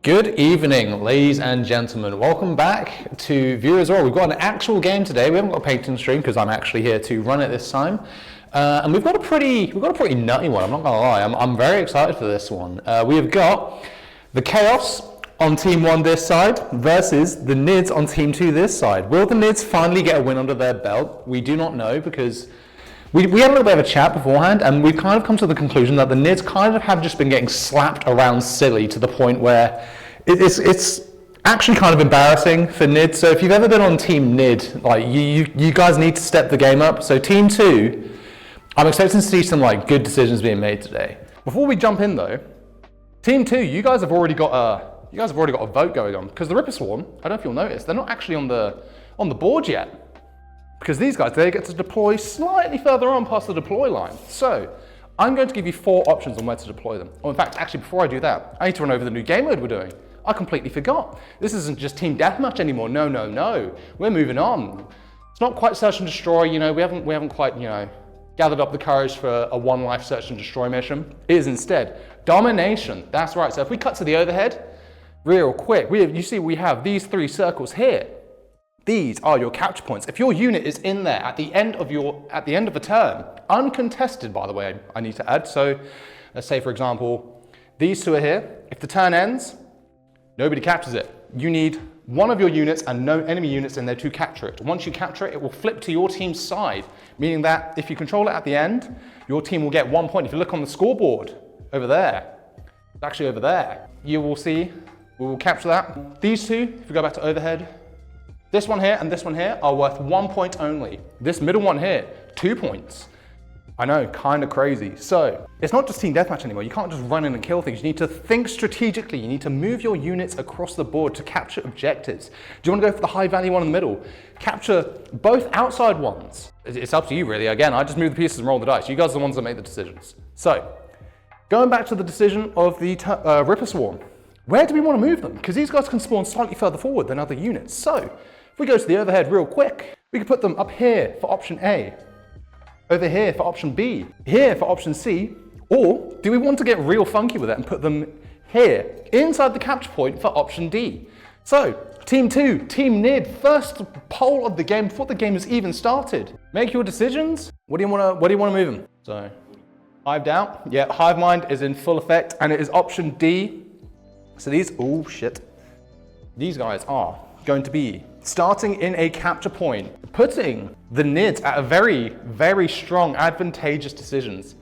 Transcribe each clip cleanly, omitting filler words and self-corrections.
Good evening, ladies and gentlemen. Welcome back to viewersroll. We've got an actual game today. We haven't got a painting stream because I'm actually here to run it this time. And we've got a pretty nutty one. I'm not gonna lie. I'm very excited for this one. We have got the Chaos on Team 1 this side versus the Nids on Team 2 this side. Will the Nids finally get a win under their belt? We do not know because we had a little bit of a chat beforehand, and we've kind of come to the conclusion that the Nids kind of have just been getting slapped around silly to the point where it's actually kind of embarrassing for Nid. So if you've ever been on Team Nid, like you guys need to step the game up. So Team 2, I'm expecting to see some like good decisions being made today. Before we jump in though, Team 2, you guys have already got a vote going on because the Ripper Swarm, I don't know if you'll notice, they're not actually on the board yet. Because these guys, they get to deploy slightly further on past the deploy line. So I'm going to give you 4 options on where to deploy them. Oh, in fact, actually, before I do that, I need to run over the new game mode we're doing. I completely forgot. This isn't just team deathmatch anymore. No. We're moving on. It's not quite search and destroy. You know, we haven't quite, gathered up the courage for a one life search and destroy mission. It is instead domination. That's right. So if we cut to the overhead real quick, you see we have these 3 circles here. These are your capture points. If your unit is in there at the end of a turn, uncontested, by the way, I need to add. So let's say, for example, these 2 are here. If the turn ends, nobody captures it. You need one of your units and no enemy units in there to capture it. Once you capture it, it will flip to your team's side, meaning that if you control it at the end, your team will get 1 point. If you look on the scoreboard over there, it's actually over there, you will see, we will capture that. These 2, if we go back to overhead, this one here and this one here are worth 1 point only. This middle one here, 2 points. I know, kind of crazy. So it's not just team deathmatch anymore. You can't just run in and kill things. You need to think strategically. You need to move your units across the board to capture objectives. Do you want to go for the high value one in the middle? Capture both outside ones. It's up to you really. Again, I just move the pieces and roll the dice. You guys are the ones that make the decisions. So going back to the decision of the Ripper Swarm, where do we want to move them? Because these guys can spawn slightly further forward than other units. So if we go to the overhead real quick, we can put them up here for option A, over here for option B, here for option C, or do we want to get real funky with it and put them here, inside the capture point for option D? So, Team 2, Team Nid, first poll of the game before the game has even started. Make your decisions. What do you want to move them? So, hived out. Yeah, Hive Mind is in full effect, and it is option D. So these guys are going to be starting in a capture point, putting the Nids at a very, very strong, advantageous decisions.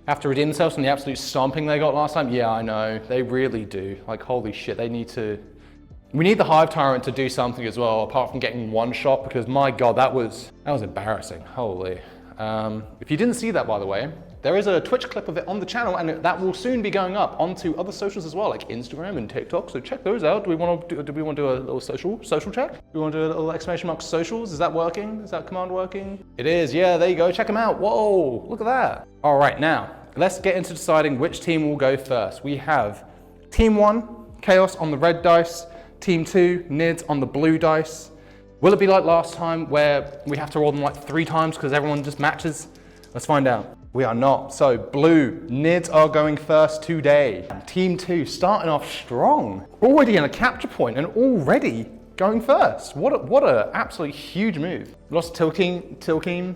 Have to redeem themselves from the absolute stomping they got last time? Yeah, I know, they really do. Like, holy shit, we need the Hive Tyrant to do something as well, apart from getting one shot, because my God, that was embarrassing, holy. If you didn't see that, by the way, there is a Twitch clip of it on the channel, and that will soon be going up onto other socials as well, like Instagram and TikTok. So check those out. Do we want to do a little social check? Do we want to do a little exclamation mark socials? Is that working? Is that command working? It is. Yeah, there you go. Check them out. Whoa, look at that. All right, now let's get into deciding which team will go first. We have Team 1, Chaos on the red dice. Team 2, Nids on the blue dice. Will it be like last time where we have to roll them like 3 times because everyone just matches? Let's find out. We are not. So blue, Nids are going first today. Team 2 starting off strong. Already in a capture point and already going first. What a absolutely huge move. Lost Tilkeen.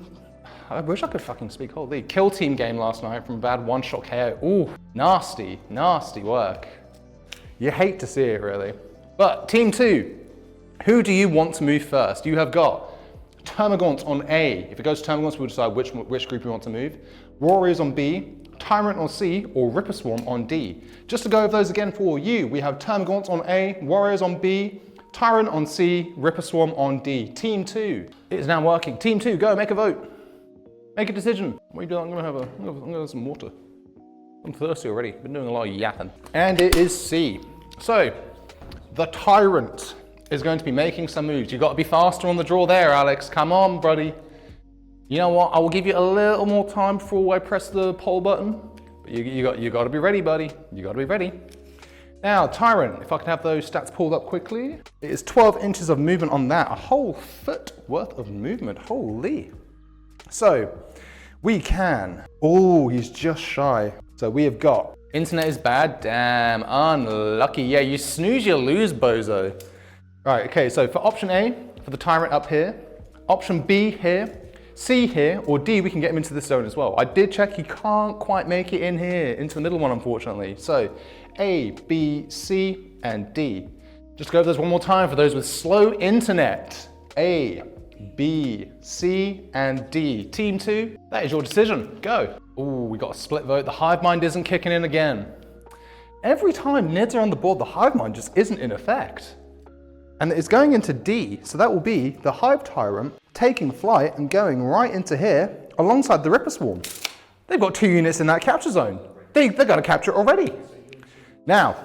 I wish I could fucking speak. Holy. Kill team game last night from a bad one-shot KO. Ooh, nasty work. You hate to see it really. But Team 2, who do you want to move first? You have got Termagant on A. If it goes to Termagant, we'll decide which group we want to move. Warriors on B, Tyrant on C, or Ripper Swarm on D. Just to go over those again for you, we have Termagant on A, Warriors on B, Tyrant on C, Ripper Swarm on D. Team 2, it is now working. Team 2, go, make a vote. Make a decision. What are you doing? I'm gonna have some water. I'm thirsty already, been doing a lot of yapping. And it is C. So, the Tyrant is going to be making some moves. You've got to be faster on the draw there, Alex. Come on, buddy. You know what? I will give you a little more time before I press the poll button. But you got to be ready, buddy. You got to be ready. Now, Tyrant, if I can have those stats pulled up quickly. It is 12 inches of movement on that. A whole foot worth of movement. Holy. So, we can. Oh, he's just shy. So we have got Internet is bad? Damn, unlucky. Yeah, you snooze, you lose, bozo. Right, okay, so for option A, for the tyrant up here, option B here, C here, or D, we can get him into this zone as well. I did check, he can't quite make it in here, into the middle one, unfortunately. So A, B, C, and D. Just go over those one more time for those with slow internet. A, B, C, and D. Team 2, that is your decision. Go. Ooh, we got a split vote. The hive mind isn't kicking in again. Every time Nids are on the board, the hive mind just isn't in effect. And it's going into D, so that will be the hive tyrant taking flight and going right into here alongside the Ripper Swarm. They've got 2 units in that capture zone. They're going to capture it already. Now,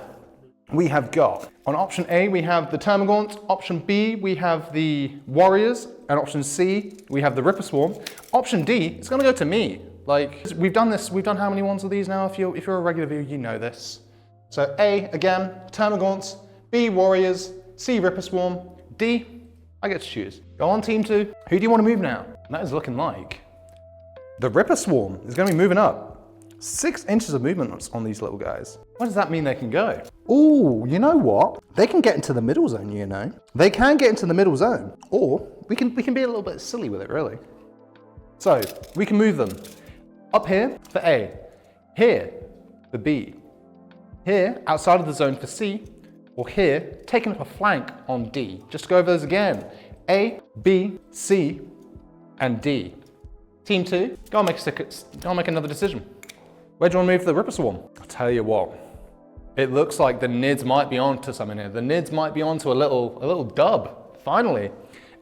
we have got, on option A, we have the Termagants, option B, we have the Warriors, and option C, we have the Ripper Swarm. Option D, it's gonna go to me. Like, we've done this, we've done how many ones of these now? If you're a regular viewer, you know this. So A, again, Termagants, B, Warriors, C, Ripper Swarm, D, I get to choose. Go on, team 2. Who do you want to move now? And that is looking like the Ripper Swarm is gonna be moving up. 6 inches of movement on these little guys. What does that mean they can go? Ooh, you know what? They can get into the middle zone, you know. They can get into the middle zone, or we can be a little bit silly with it, really. So we can move them up here for A, here for B, here outside of the zone for C, or here taking up a flank on D. Just to go over those again. A, B, C, and D. Team 2, go and make another decision. Where do you want to move the Ripper Swarm? I'll tell you what, it looks like the Nids might be on to something here. The Nids might be on to a little dub, finally.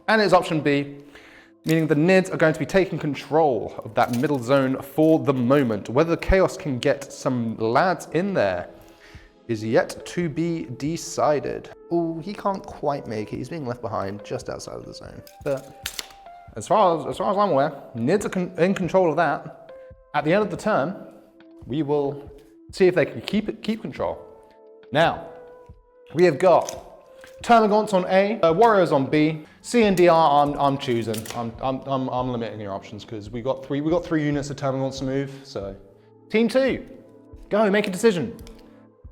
And it's option B, meaning the Nids are going to be taking control of that middle zone for the moment. Whether the Chaos can get some lads in there is yet to be decided. Oh, he can't quite make it. He's being left behind just outside of the zone. But as far as I'm aware, Nids are in control of that. At the end of the turn, we will see if they can keep control. Now, we have got Termagants on A, Warriors on B, C and D I'm choosing. I'm limiting your options because we got three units of Termagants to move. So, team 2, go make a decision.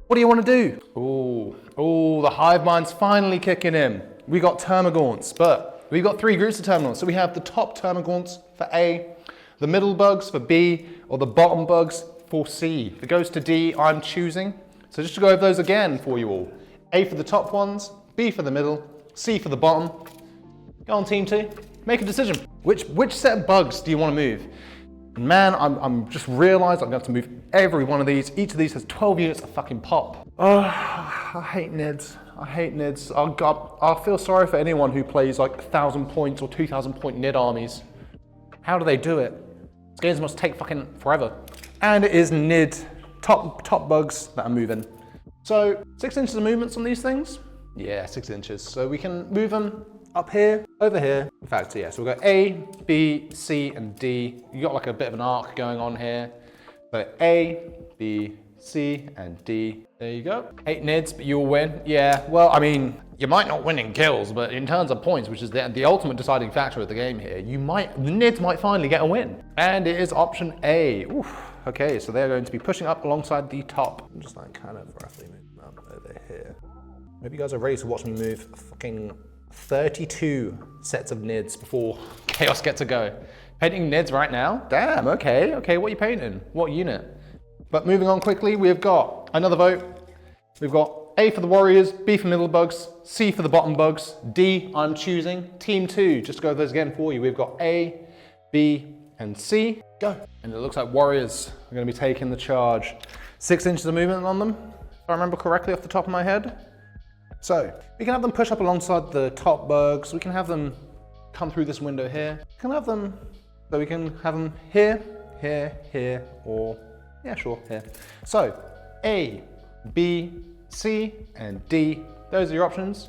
What do you want to do? Oh, the hive mind's finally kicking in. We got Termagants, but we've got 3 groups of Termagants. So we have the top Termagants for A, the middle bugs for B, or the bottom bugs for C. If it goes to D, I'm choosing. So just to go over those again for you all. A for the top ones, B for the middle, C for the bottom. Go on, team 2, make a decision. Which set of bugs do you want to move? And man, I'm just realized I'm going to have to move every one of these. Each of these has 12 units of fucking pop. Oh, I hate Nids. I hate Nids. Oh God, I feel sorry for anyone who plays like 1,000 points or 2,000 point Nid armies. How do they do it? These games must take fucking forever. And it is Nid, top bugs that are moving. So 6 inches of movements on these things? Yeah, 6 inches. So we can move them up here, over here. In fact, yeah, so we've got A, B, C, and D. You got like a bit of an arc going on here. So A, B, C, and D. There you go. 8 Nids, but you'll win. Yeah, well, I mean, you might not win in kills, but in terms of points, which is the ultimate deciding factor of the game here, the Nids might finally get a win. And it is option A. Oof. Okay, so they're going to be pushing up alongside the top. I'm just like kind of roughly moving up over here. Maybe you guys are ready to watch me move fucking 32 sets of Nids before Chaos get to go. Painting Nids right now? Damn, okay, what are you painting? What unit? But moving on quickly, we've got another vote. We've got A for the Warriors, B for middle bugs, C for the bottom bugs, D I'm choosing. Team 2, just to go over those again for you. We've got A, B, and C. Go. And it looks like Warriors are going to be taking the charge. 6 inches of movement on them, if I remember correctly off the top of my head. So we can have them push up alongside the top bugs. We can have them come through this window here. We can have them here, here, here, or yeah, sure, here. So A, B, C, and D. Those are your options.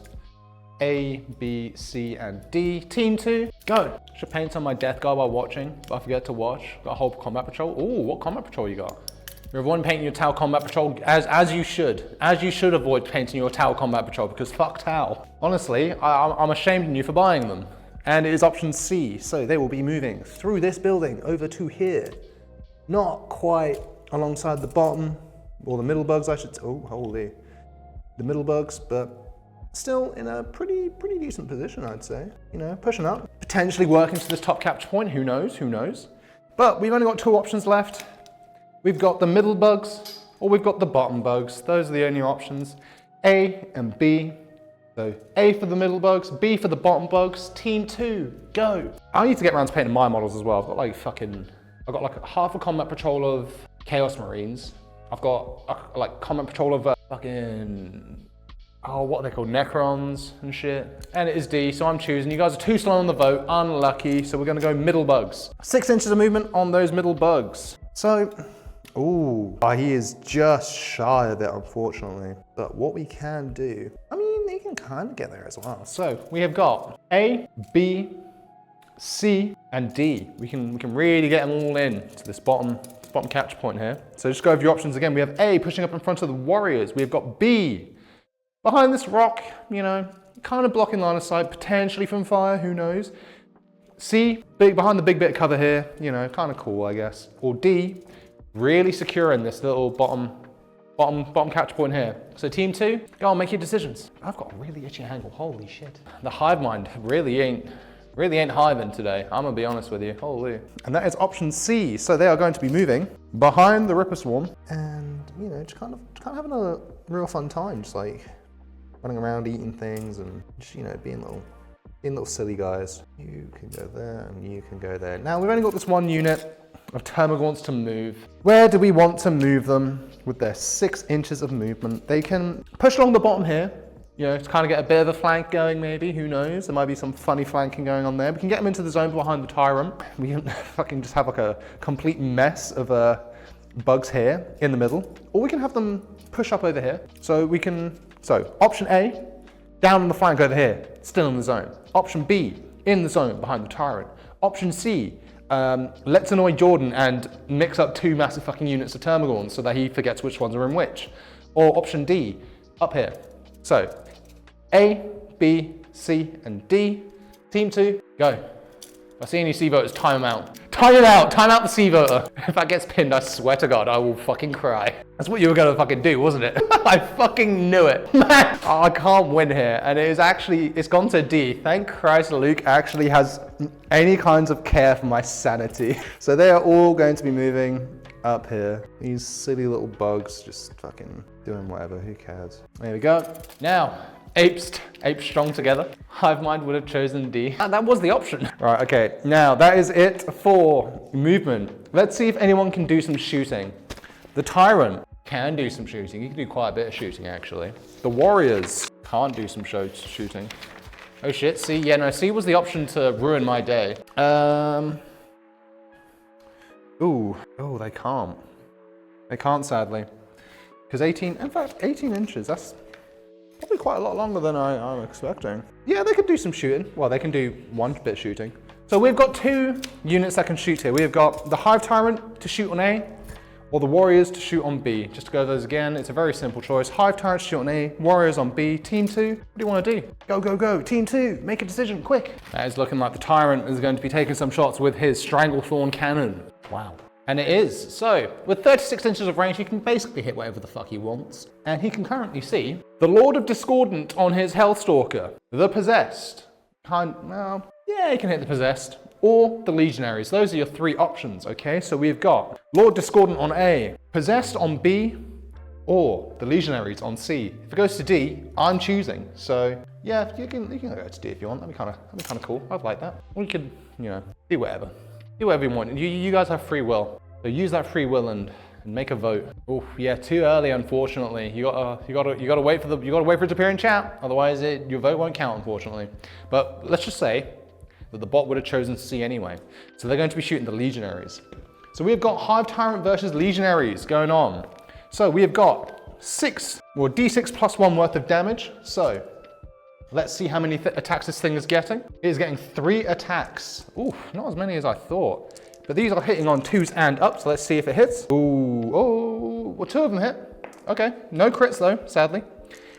A, B, C, and D. Team 2, go. Should paint on my death guard while watching, but I forget to watch. Got a whole combat patrol. Ooh, what combat patrol you got? You're avoiding painting your Tau combat patrol as you should. As you should avoid painting your Tau combat patrol because fuck Tau. Honestly, I'm ashamed of you for buying them. And it is option C, so they will be moving through this building over to here. Not quite alongside the bottom, or the middle bugs, I should, oh, holy. The middle bugs, but still in a pretty decent position, I'd say. You know, pushing up. Potentially working to this top capture point, who knows? But we've only got 2 options left. We've got the middle bugs, or we've got the bottom bugs. Those are the only options, A and B. So A for the middle bugs, B for the bottom bugs. Team 2, go. I need to get around to painting my models as well. I've got like half a combat patrol of Chaos Marines. I've got like combat patrol of what are they called? Necrons and shit. And it is D, so I'm choosing. You guys are too slow on the vote, unlucky. So we're gonna go middle bugs. 6 inches of movement on those middle bugs. So, ooh, he is just shy of it, unfortunately. But what we can do, I mean, he can kind of get there as well. So we have got A, B, C, and D. We can really get them all in to this bottom capture point here. So just go over your options again. We have A pushing up in front of the warriors. We have got B behind this rock, you know, kind of blocking line of sight, potentially from fire, who knows. C, behind the big bit of cover here, you know, kind of cool, I guess. Or D, really secure in this little bottom capture point here. So team 2, go on, make your decisions. I've got a really itchy angle, holy shit. The hive mind really ain't hiving today, I'm gonna be honest with you, holy. And that is option C. So they are going to be moving behind the Ripper Swarm and, you know, just kind of having a real fun time, just like running around eating things and just, you know, being little silly guys. You can go there and you can go there. Now we've only got this 1 unit of Termagants to move. Where do we want to move them with their 6 inches of movement? They can push along the bottom here, you know, to kind of get a bit of a flank going maybe, who knows? There might be some funny flanking going on there. We can get them into the zone behind the Tyrant. We can fucking just have like a complete mess of bugs here in the middle. Or we can have them push up over here. So option A, down on the flank over here, still in the zone. Option B, in the zone behind the Tyrant. Option C, let's annoy Jordan and mix up 2 massive fucking units of Termagants so that he forgets which ones are in which. Or option D, up here. So, A, B, C, and D. Team 2, go. If I see any C voters, time them out. Time out the C voter. If that gets pinned, I swear to God, I will fucking cry. That's what you were gonna fucking do, wasn't it? I fucking knew it. Man, I can't win here. And it's gone to D. Thank Christ Luke actually has any kinds of care for my sanity. So they are all going to be moving up here. These silly little bugs just fucking doing whatever, who cares? There we go. Now, apes strong together. Hive mind would have chosen D. That was the option. Right, okay. Now, that is it for movement. Let's see if anyone can do some shooting. The Tyrant can do some shooting. He can do quite a bit of shooting, actually. The Warriors can't do some shooting. Oh shit, C? Yeah, no, C was the option to ruin my day. Ooh, they can't. They can't, sadly. Because 18 inches, that's probably quite a lot longer than I'm expecting. Yeah, they could do some shooting. Well, they can do 1 bit shooting. So we've got 2 units that can shoot here. We've got the Hive Tyrant to shoot on A, or the Warriors to shoot on B. Just to go over those again, it's a very simple choice. Hive Tyrant to shoot on A, Warriors on B. Team 2, what do you want to do? Go, go, go. Team 2, make a decision, quick. That is looking like the Tyrant is going to be taking some shots with his Stranglethorn cannon. Wow. And it is. So, with 36 inches of range, he can basically hit whatever the fuck he wants. And he can currently see the Lord of Discordant on his Hellstalker, the Possessed. Yeah, he can hit the Possessed. Or the Legionaries. Those are your 3 options, okay? So we've got Lord Discordant on A, Possessed on B, or the Legionaries on C. If it goes to D, I'm choosing. So yeah, you can go to D if you want. That'd be kind of cool. I'd like that. Or you could, you know, do whatever. Do whatever you want. You guys have free will. So use that free will and make a vote. Oh yeah, too early, unfortunately. You gotta wait for it to appear in chat. Otherwise, your vote won't count, unfortunately. But let's just say that the bot would have chosen C anyway. So they're going to be shooting the Legionaries. So we've got Hive Tyrant versus Legionaries going on. So we have got D6 plus 1 worth of damage. So let's see how many attacks this thing is getting. It is getting 3 attacks. Ooh, not as many as I thought. But these are hitting on 2s and up, so let's see if it hits. Ooh, oh, well 2 of them hit. Okay, no crits though, sadly.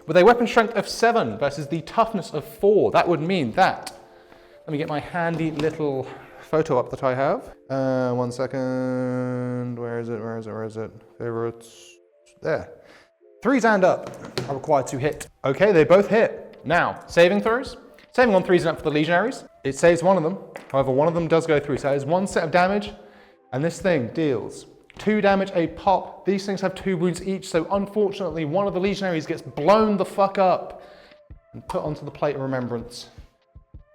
With a weapon strength of 7 versus the toughness of 4, that would mean that, let me get my handy little photo up that I have. 1 second, where is it? Favorites. There. 3s and up are required to hit. Okay, they both hit. Now, saving throws. Saving on 3s and up for the legionaries. It saves one of them. However, one of them does go through. So that is 1 set of damage. And this thing deals 2 damage a pop. These things have 2 wounds each. So unfortunately, one of the legionaries gets blown the fuck up and put onto the plate of remembrance.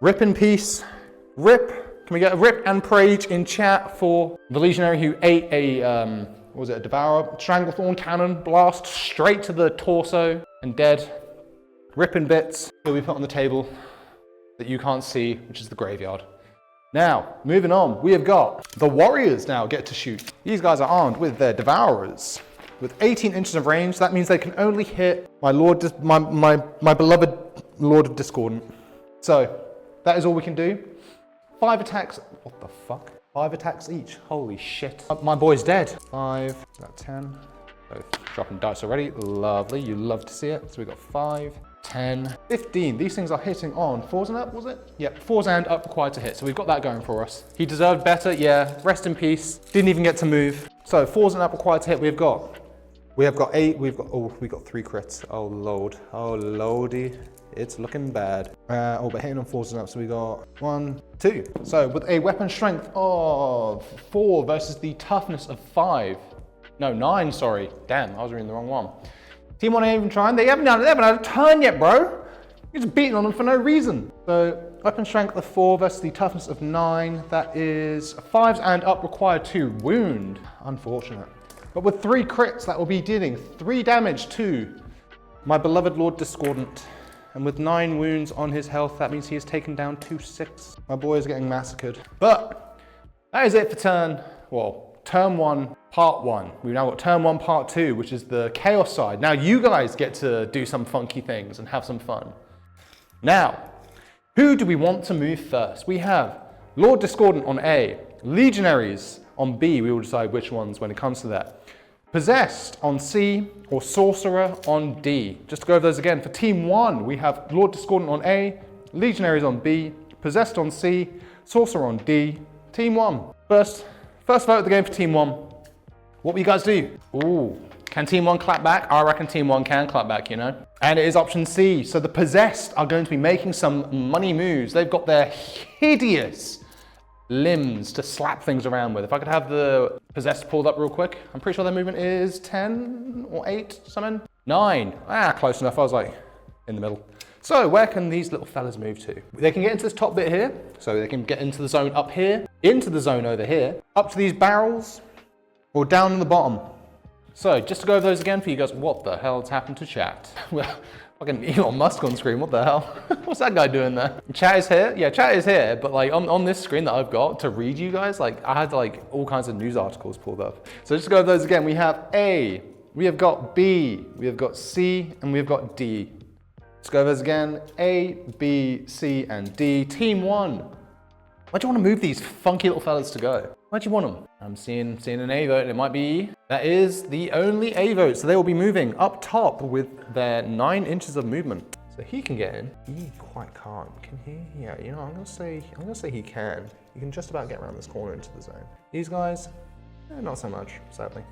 Rip in peace. Rip. Can we get a rip and praise in chat for The legionary who ate a, what was it, a devourer, stranglethorn cannon blast straight to the torso and dead. rip in bits. He'll be put on the table that you can't see, which is the graveyard. Now, moving on, we have got the warriors now get to shoot. These guys are armed with their devourers. With 18 inches of range, that means they can only hit my beloved Lord of Discordant. So, that is all we can do. 5 attacks, what the fuck? 5 attacks each, holy shit. My boy's dead. 5, about 10. Both dropping dice already, lovely, you love to see it. So we got 5, 10, 15. These things are hitting on 4s and up, was it? Yep, 4s and up required to hit, so we've got that going for us. He deserved better, yeah, rest in peace. Didn't even get to move. So 4s and up required to hit, we have got 8, we've got 3 crits. Oh lord, oh lordy, it's looking bad. But hitting on 4s and up, so we got 1, 2. So with a weapon strength of 4 versus the toughness of 5. No, 9, sorry. Damn, I was reading the wrong one. Team 1 ain't even trying. They haven't had a turn yet, bro. You're just beating on them for no reason. So weapon strength of 4 versus the toughness of 9. That is 5s and up required to wound. Unfortunate. But with 3 crits, that will be dealing 3 damage to my beloved Lord Discordant. And with 9 wounds on his health, that means he has taken down 2/6. My boy is getting massacred. But that is it for turn 1, part 1. We've now got turn 1, part 2, which is the chaos side. Now you guys get to do some funky things and have some fun. Now, who do we want to move first? We have Lord Discordant on A, Legionaries on B, we will decide which ones when it comes to that. Possessed on C, or Sorcerer on D. Just to go over those again, for Team 1, we have Lord Discordant on A, Legionaries on B, Possessed on C, Sorcerer on D. Team 1. First vote of the game for Team 1. What will you guys do? Ooh, can Team 1 clap back? I reckon Team 1 can clap back, you know? And it is option C. So the Possessed are going to be making some money moves. They've got their hideous limbs to slap things around with. If I could have the Possessed pulled up real quick. I'm pretty sure their movement is 10 or 8, something. 9. Close enough. I was like in the middle. So where can these little fellas move to? They can get into this top bit here. So they can get into the zone up here, into the zone over here, up to these barrels, or down in the bottom. So just to go over those again for you guys, what the hell has happened to chat? Well, fucking Elon Musk on screen, what the hell? What's that guy doing there? Chat is here? Yeah, chat is here, but like on this screen that I've got to read you guys, like I had like all kinds of news articles pulled up. So just to go over those again, we have A, we have got B, we have got C, and we have got D. Let's go over those again, A, B, C, and D. Team 1. Where do you want to move these funky little fellas to go? Where do you want them? I'm seeing an A vote, and it might be E. That is the only A vote, so they will be moving up top with their 9 inches of movement. So he can get in. He quite can't, can he? Yeah, you know, I'm gonna say he can. He can just about get around this corner into the zone. These guys, not so much, sadly.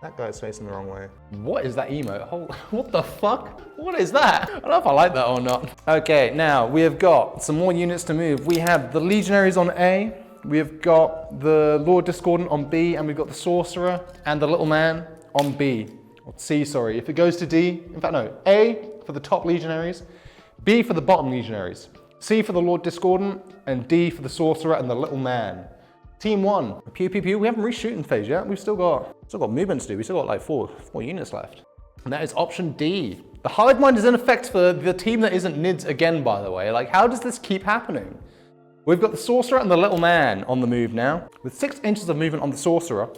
That guy's facing the wrong way. What is that emote? What the fuck? What is that? I don't know if I like that or not. Okay, now we have got some more units to move. We have the Legionaries on A. We have got the Lord Discordant on B, and we've got the Sorcerer and the Little Man on B. Or C, sorry. If it goes to D, in fact, no. A for the top Legionaries, B for the bottom Legionaries, C for the Lord Discordant, and D for the Sorcerer and the Little Man. Team 1, pew pew pew. We haven't reached shooting phase yet. We've still got movement to do. We've still got like four units left. And that is option D. The Hive Mind is in effect for the team that isn't NIDS again, by the way. Like, how does this keep happening? We've got the Sorcerer and the Little Man on the move now, with 6 inches of movement on the Sorcerer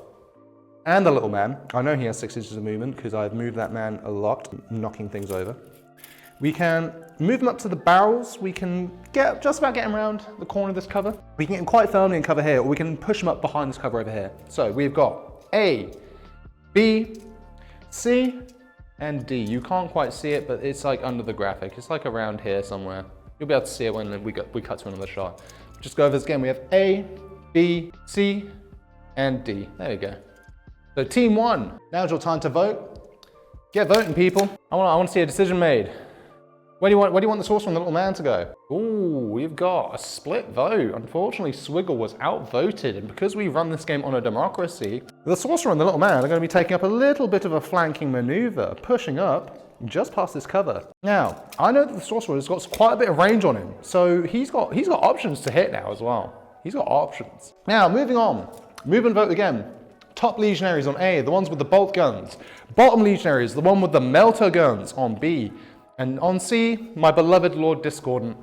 and the Little Man. I know he has 6 inches of movement because I've moved that man a lot, knocking things over. We can move him up to the barrels. We can just about get him around the corner of this cover. We can get him quite firmly in cover here, or we can push him up behind this cover over here. So we've got A, B, C, and D. You can't quite see it, but it's like under the graphic. It's like around here somewhere. You'll be able to see it when we cut to another shot. Just go over this again. We have A, B, C, and D. There we go. So Team 1, now's your time to vote. Get voting, people. I want to see a decision made. Where do you want the sorcerer and the little man to go? Ooh, we've got a split vote. Unfortunately, Swiggle was outvoted, and because we run this game on a democracy, the sorcerer and the little man are going to be taking up a little bit of a flanking maneuver, pushing up just past this cover. Now, I know that the sorcerer has got quite a bit of range on him, so he's got options to hit now as well. He's got options. Now, moving on. Move and vote again. Top legionaries on A, the ones with the bolt guns. Bottom legionaries, the one with the melter guns on B. And on C, my beloved Lord Discordant.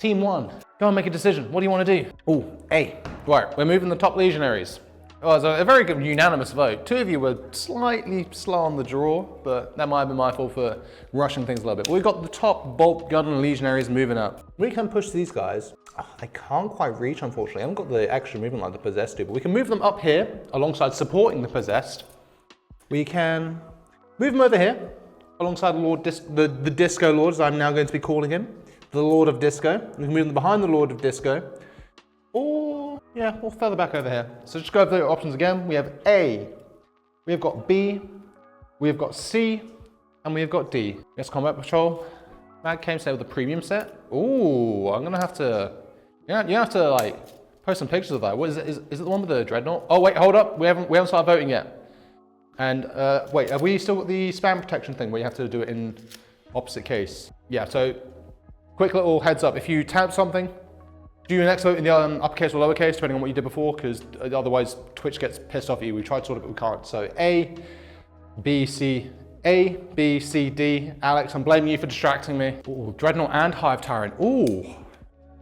Team 1, go and make a decision. What do you want to do? Oh, A. Right, we're moving the top legionaries. Oh, it was a very good unanimous vote. 2 of you were slightly slow on the draw, but that might have been my fault for rushing things a little bit. But we've got the top bolt gun legionaries moving up. We can push these guys. Oh, they can't quite reach, unfortunately. I haven't got the extra movement like the possessed do, but we can move them up here alongside supporting the possessed. We can move them over here alongside the Disco Lord, as I'm now going to be calling him, the Lord of Disco. We can move them behind the Lord of Disco, or yeah, we'll further back over here. So just go over the options again. We have A, we have got B, we have got C, and we have got D. Yes, Combat Patrol. That came set with a premium set. Ooh, I'm gonna have to. You have to like post some pictures of that. What is it? Is it the one with the dreadnought? Oh wait, hold up. We haven't started voting yet. And wait, have we still got the spam protection thing where you have to do it in opposite case? Yeah, so quick little heads up. If you tap something, do your next vote in the uppercase or lowercase, depending on what you did before, because otherwise Twitch gets pissed off at you. We tried to sort it, but we can't. So A, B, C, D. Alex, I'm blaming you for distracting me. Ooh, Dreadnought and Hive Tyrant. Ooh.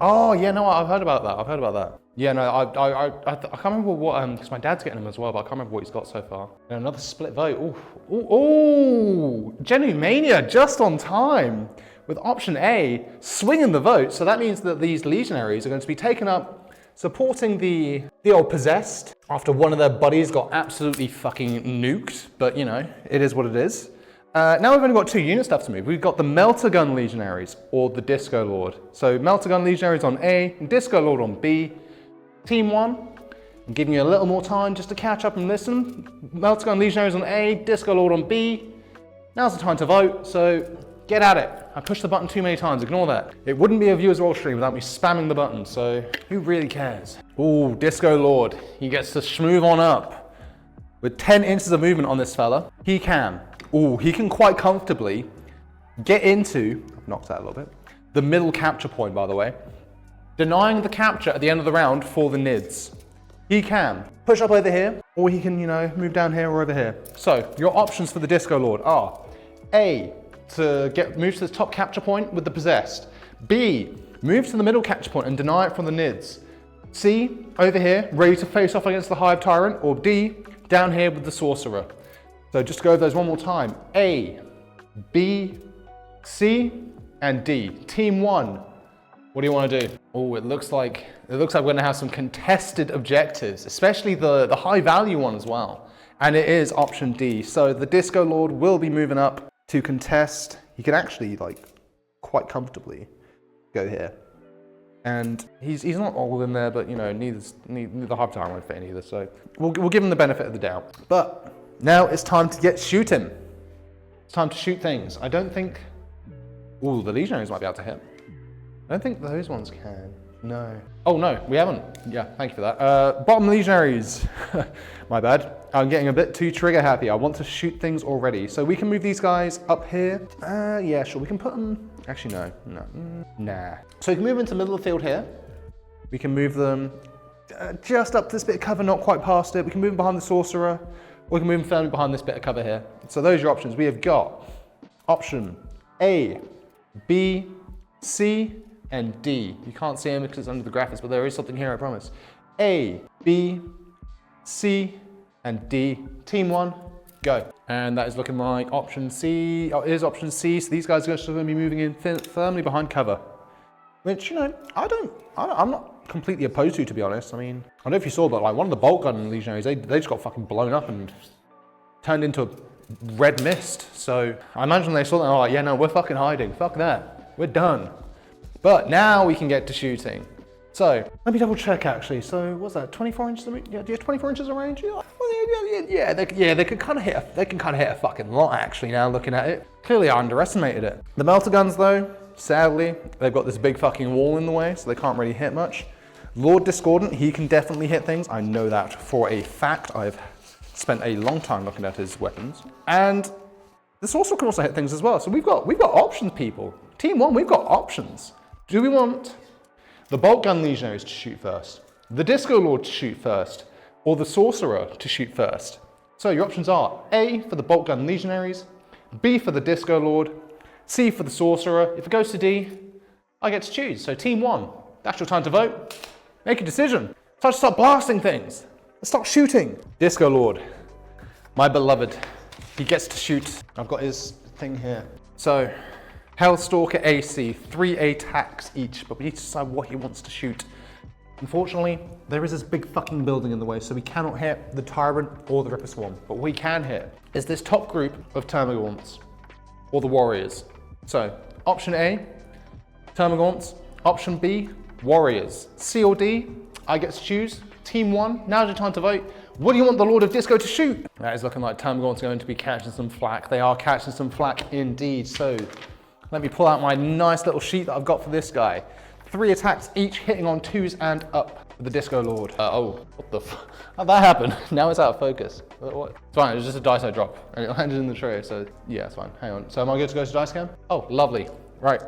Oh, yeah, no, I've heard about that. Yeah, no, I can't remember what, because my dad's getting him as well, but I can't remember what he's got so far. And another split vote. Ooh, Genu Mania just on time with option A swinging the vote. So that means that these legionaries are going to be taken up supporting the old possessed after one of their buddies got absolutely fucking nuked, but you know, it is what it is. Now we've only got 2 units left to move. We've got the Melter Gun Legionaries or the Disco Lord. So Melter Gun Legionaries on A, Disco Lord on B. Team 1, I'm giving you a little more time just to catch up and listen. Melter Gun Legionaries on A, Disco Lord on B. Now's the time to vote, so get at it. I pushed the button too many times, ignore that. It wouldn't be a viewers roll stream without me spamming the button, so who really cares? Ooh, Disco Lord, he gets to schmoove on up. With 10 inches of movement on this fella, he can quite comfortably get into, I've knocked that a little bit, the middle capture point, by the way, denying the capture at the end of the round for the Nids. He can push up over here, or he can, move down here or over here. So your options for the Disco Lord are A, to move to the top capture point with the possessed. B, move to the middle capture point and deny it from the Nids. C, over here, ready to face off against the Hive Tyrant, or D, down here with the Sorcerer. So just go over those one more time. A, B, C, and D. Team 1, what do you want to do? Oh, it looks like we're going to have some contested objectives, especially the high value one as well. And it is option D. So the Disco Lord will be moving up to contest. He can actually quite comfortably go here. And he's not all in there, but neither the Hive Tyrant won't fit in either. So we'll give him the benefit of the doubt. But now it's time to get shooting. It's time to shoot things. I don't think, ooh, the Legionaries might be able to hit. I don't think those ones can. No. Oh no, we haven't. Yeah, thank you for that. Bottom Legionaries. My bad. I'm getting a bit too trigger happy. I want to shoot things already. So we can move these guys up here. Yeah, sure. We can put them. Actually, no. Nah. So we can move into the middle of the field here. We can move them just up this bit of cover, not quite past it. We can move them behind the Sorcerer, or we can move them firmly behind this bit of cover here. So those are your options. We have got option A, B, C, and D. You can't see them because it's under the graphics, but there is something here, I promise. A, B, C, and D. Team 1, go. And that is looking like option C. Oh, it is option C. So these guys are going to be moving in firmly behind cover, which I'm not completely opposed to be honest. I mean, I don't know if you saw, but one of the bolt gun legionaries, they just got fucking blown up and turned into a red mist. So I imagine they saw that and were like, yeah, no, we're fucking hiding. Fuck that. We're done. But now we can get to shooting. So let me double check actually. So what's that? 24 inches of range? Yeah, do you have 24 inches of range? Yeah, they could kind of hit. They can kind of hit a fucking lot actually. Now looking at it, clearly I underestimated it. The melter guns though, sadly, they've got this big fucking wall in the way, so they can't really hit much. Lord Discordant, he can definitely hit things. I know that for a fact. I've spent a long time looking at his weapons, and the Sorcerer can also hit things as well. So we've got options, people. Team 1, we've got options. Do we want the Bolt Gun Legionaries to shoot first, the Disco Lord to shoot first, or the Sorcerer to shoot first? So your options are A for the Bolt Gun Legionaries, B for the Disco Lord, C for the Sorcerer. If it goes to D, I get to choose. So Team 1, that's your time to vote. Make a decision. Time to start blasting things. Let's start shooting. Disco Lord, my beloved, he gets to shoot. I've got his thing here. So, Hellstalker AC, 3 attacks each, but we need to decide what he wants to shoot. Unfortunately, there is this big fucking building in the way, so we cannot hit the Tyrant or the Ripper Swarm. But what we can hit is this top group of Termagants, or the Warriors. So, option A, Termagants. Option B, Warriors. C or D, I get to choose. Team 1, now's your time to vote. What do you want the Lord of Disco to shoot? That is looking like Termagant's going to be catching some flack. They are catching some flack indeed. So let me pull out my nice little sheet that I've got for this guy. 3 attacks each, hitting on 2s and up with the Disco Lord. Oh, what the how'd that happen? Now it's out of focus. What? It's fine, it was just a dice I dropped and it landed in the tray, so yeah, it's fine. Hang on, so am I good to go to dice cam? Oh, lovely, right.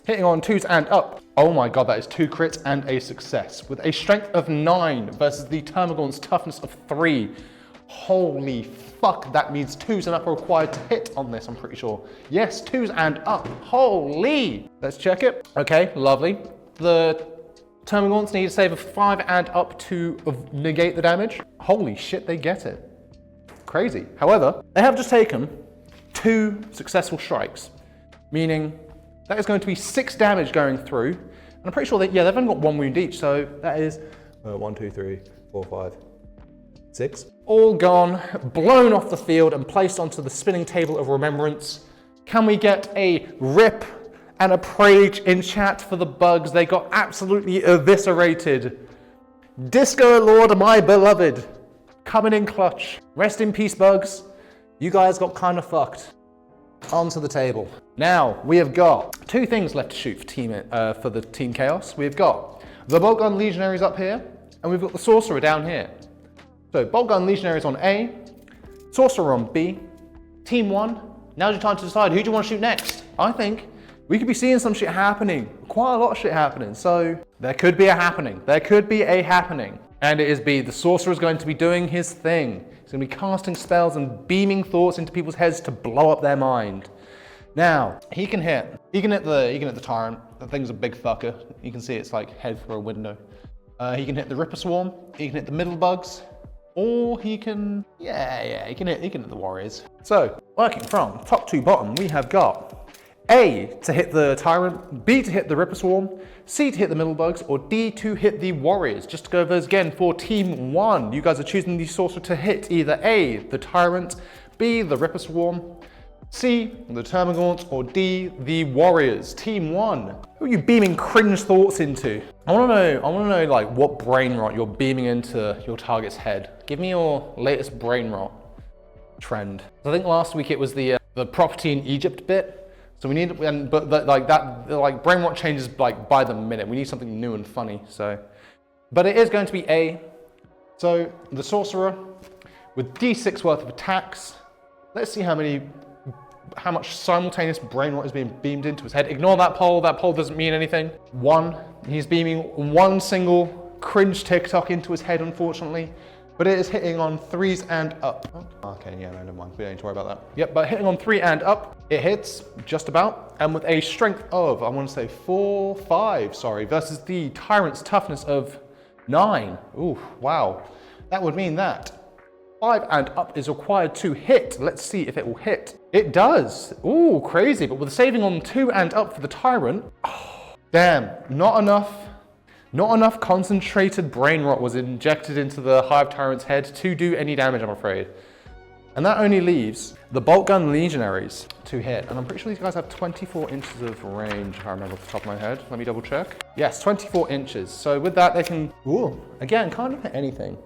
Hitting on 2s and up. Oh my god, that is 2 crits and a success. With a strength of 9 versus the Termagant's toughness of 3. Holy fuck, that means 2s and up are required to hit on this, I'm pretty sure. Yes, 2s and up, holy! Let's check it. Okay, lovely. The Termagants need a save of 5 and up to negate the damage. Holy shit, they get it. Crazy. However, they have just taken 2 successful strikes, meaning that is going to be 6 damage going through. And I'm pretty sure that, yeah, they've only got 1 wound each, so that is 1, 2, 3, 4, 5, 6. All gone, blown off the field and placed onto the spinning table of remembrance. Can we get a rip and a praise in chat for the bugs? They got absolutely eviscerated. Disco Lord, my beloved, coming in clutch. Rest in peace, bugs. You guys got kind of fucked. Onto the table. Now, we have got 2 things left to shoot for the Team Chaos. We've got the Bolt Gun Legionaries up here, and we've got the Sorcerer down here. So, Bolt Gun Legionaries on A, Sorcerer on B. Team 1, now's your time to decide who do you want to shoot next. I think we could be seeing some shit happening, quite a lot of shit happening, so there could be a happening. There could be a happening. And it is B, the Sorcerer is going to be doing his thing. He's going to be casting spells and beaming thoughts into people's heads to blow up their mind. Now, he can hit the Tyrant. That thing's a big fucker. You can see it's like head through a window. He can hit the Ripper Swarm, he can hit the middle bugs, or he can, he can hit the Warriors. So, working from top to bottom, we have got A to hit the Tyrant, B to hit the Ripper Swarm, C to hit the middle bugs, or D to hit the Warriors. Just to go over those again for Team 1, you guys are choosing the Sorcerer to hit either A, the Tyrant, B, the Ripper Swarm, C, the Termagants, or D, the Warriors. Team 1, who are you beaming cringe thoughts into? I want to know like what brain rot you're beaming into your target's head. Give me your latest brain rot trend. I think last week it was the property in Egypt bit. So we need, like brain rot changes like by the minute. We need something new and funny. So, but it is going to be A. So the Sorcerer with D6 worth of attacks. Let's see how much simultaneous brain rot is being beamed into his head. Ignore that poll. That poll doesn't mean anything. 1. He's beaming 1 single cringe TikTok into his head, unfortunately. But it is hitting on 3s and up. Okay, yeah, no, never mind. We don't need to worry about that. Yep, but hitting on 3 and up, it hits just about. And with a strength of, I want to say 5, versus the Tyrant's toughness of 9. Ooh, wow. That would mean that 5 and up is required to hit. Let's see if it will hit. It does. Ooh, crazy. But with a saving on 2 and up for the Tyrant, oh, damn, not enough concentrated brain rot was injected into the Hive Tyrant's head to do any damage, I'm afraid. And that only leaves the bolt gun legionaries to hit. And I'm pretty sure these guys have 24 inches of range, if I remember off the top of my head. Let me double check. Yes, 24 inches. So with that, they can, again, kind of hit anything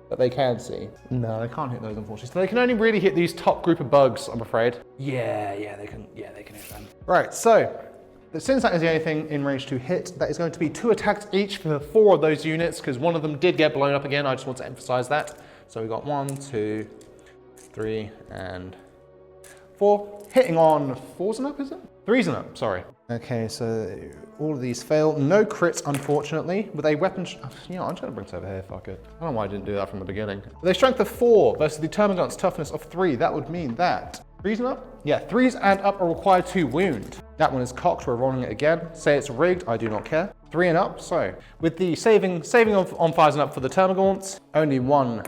that they can see. No, they can't hit those, unfortunately. So they can only really hit these top group of bugs, I'm afraid. Yeah, they can hit them. Right, so since that is the only thing in range to hit, that is going to be 2 attacks each for the 4 of those units, because one of them did get blown up again. I just want to emphasize that. So we got 1, 2, 3, and 4. Hitting on 4s and up, is it? 3s and up, sorry. Okay, so all of these fail. No crits, unfortunately. With a weapon, I'm trying to bring this over here, fuck it. I don't know why I didn't do that from the beginning. With a strength of 4 versus the Termagant's toughness of 3, that would mean that 3s and up? Yeah, 3s and up are required to wound. That one is cocked, we're rolling it again. Say it's rigged, I do not care. 3 and up, so with the saving of on 5s and up for the Termagants, only 1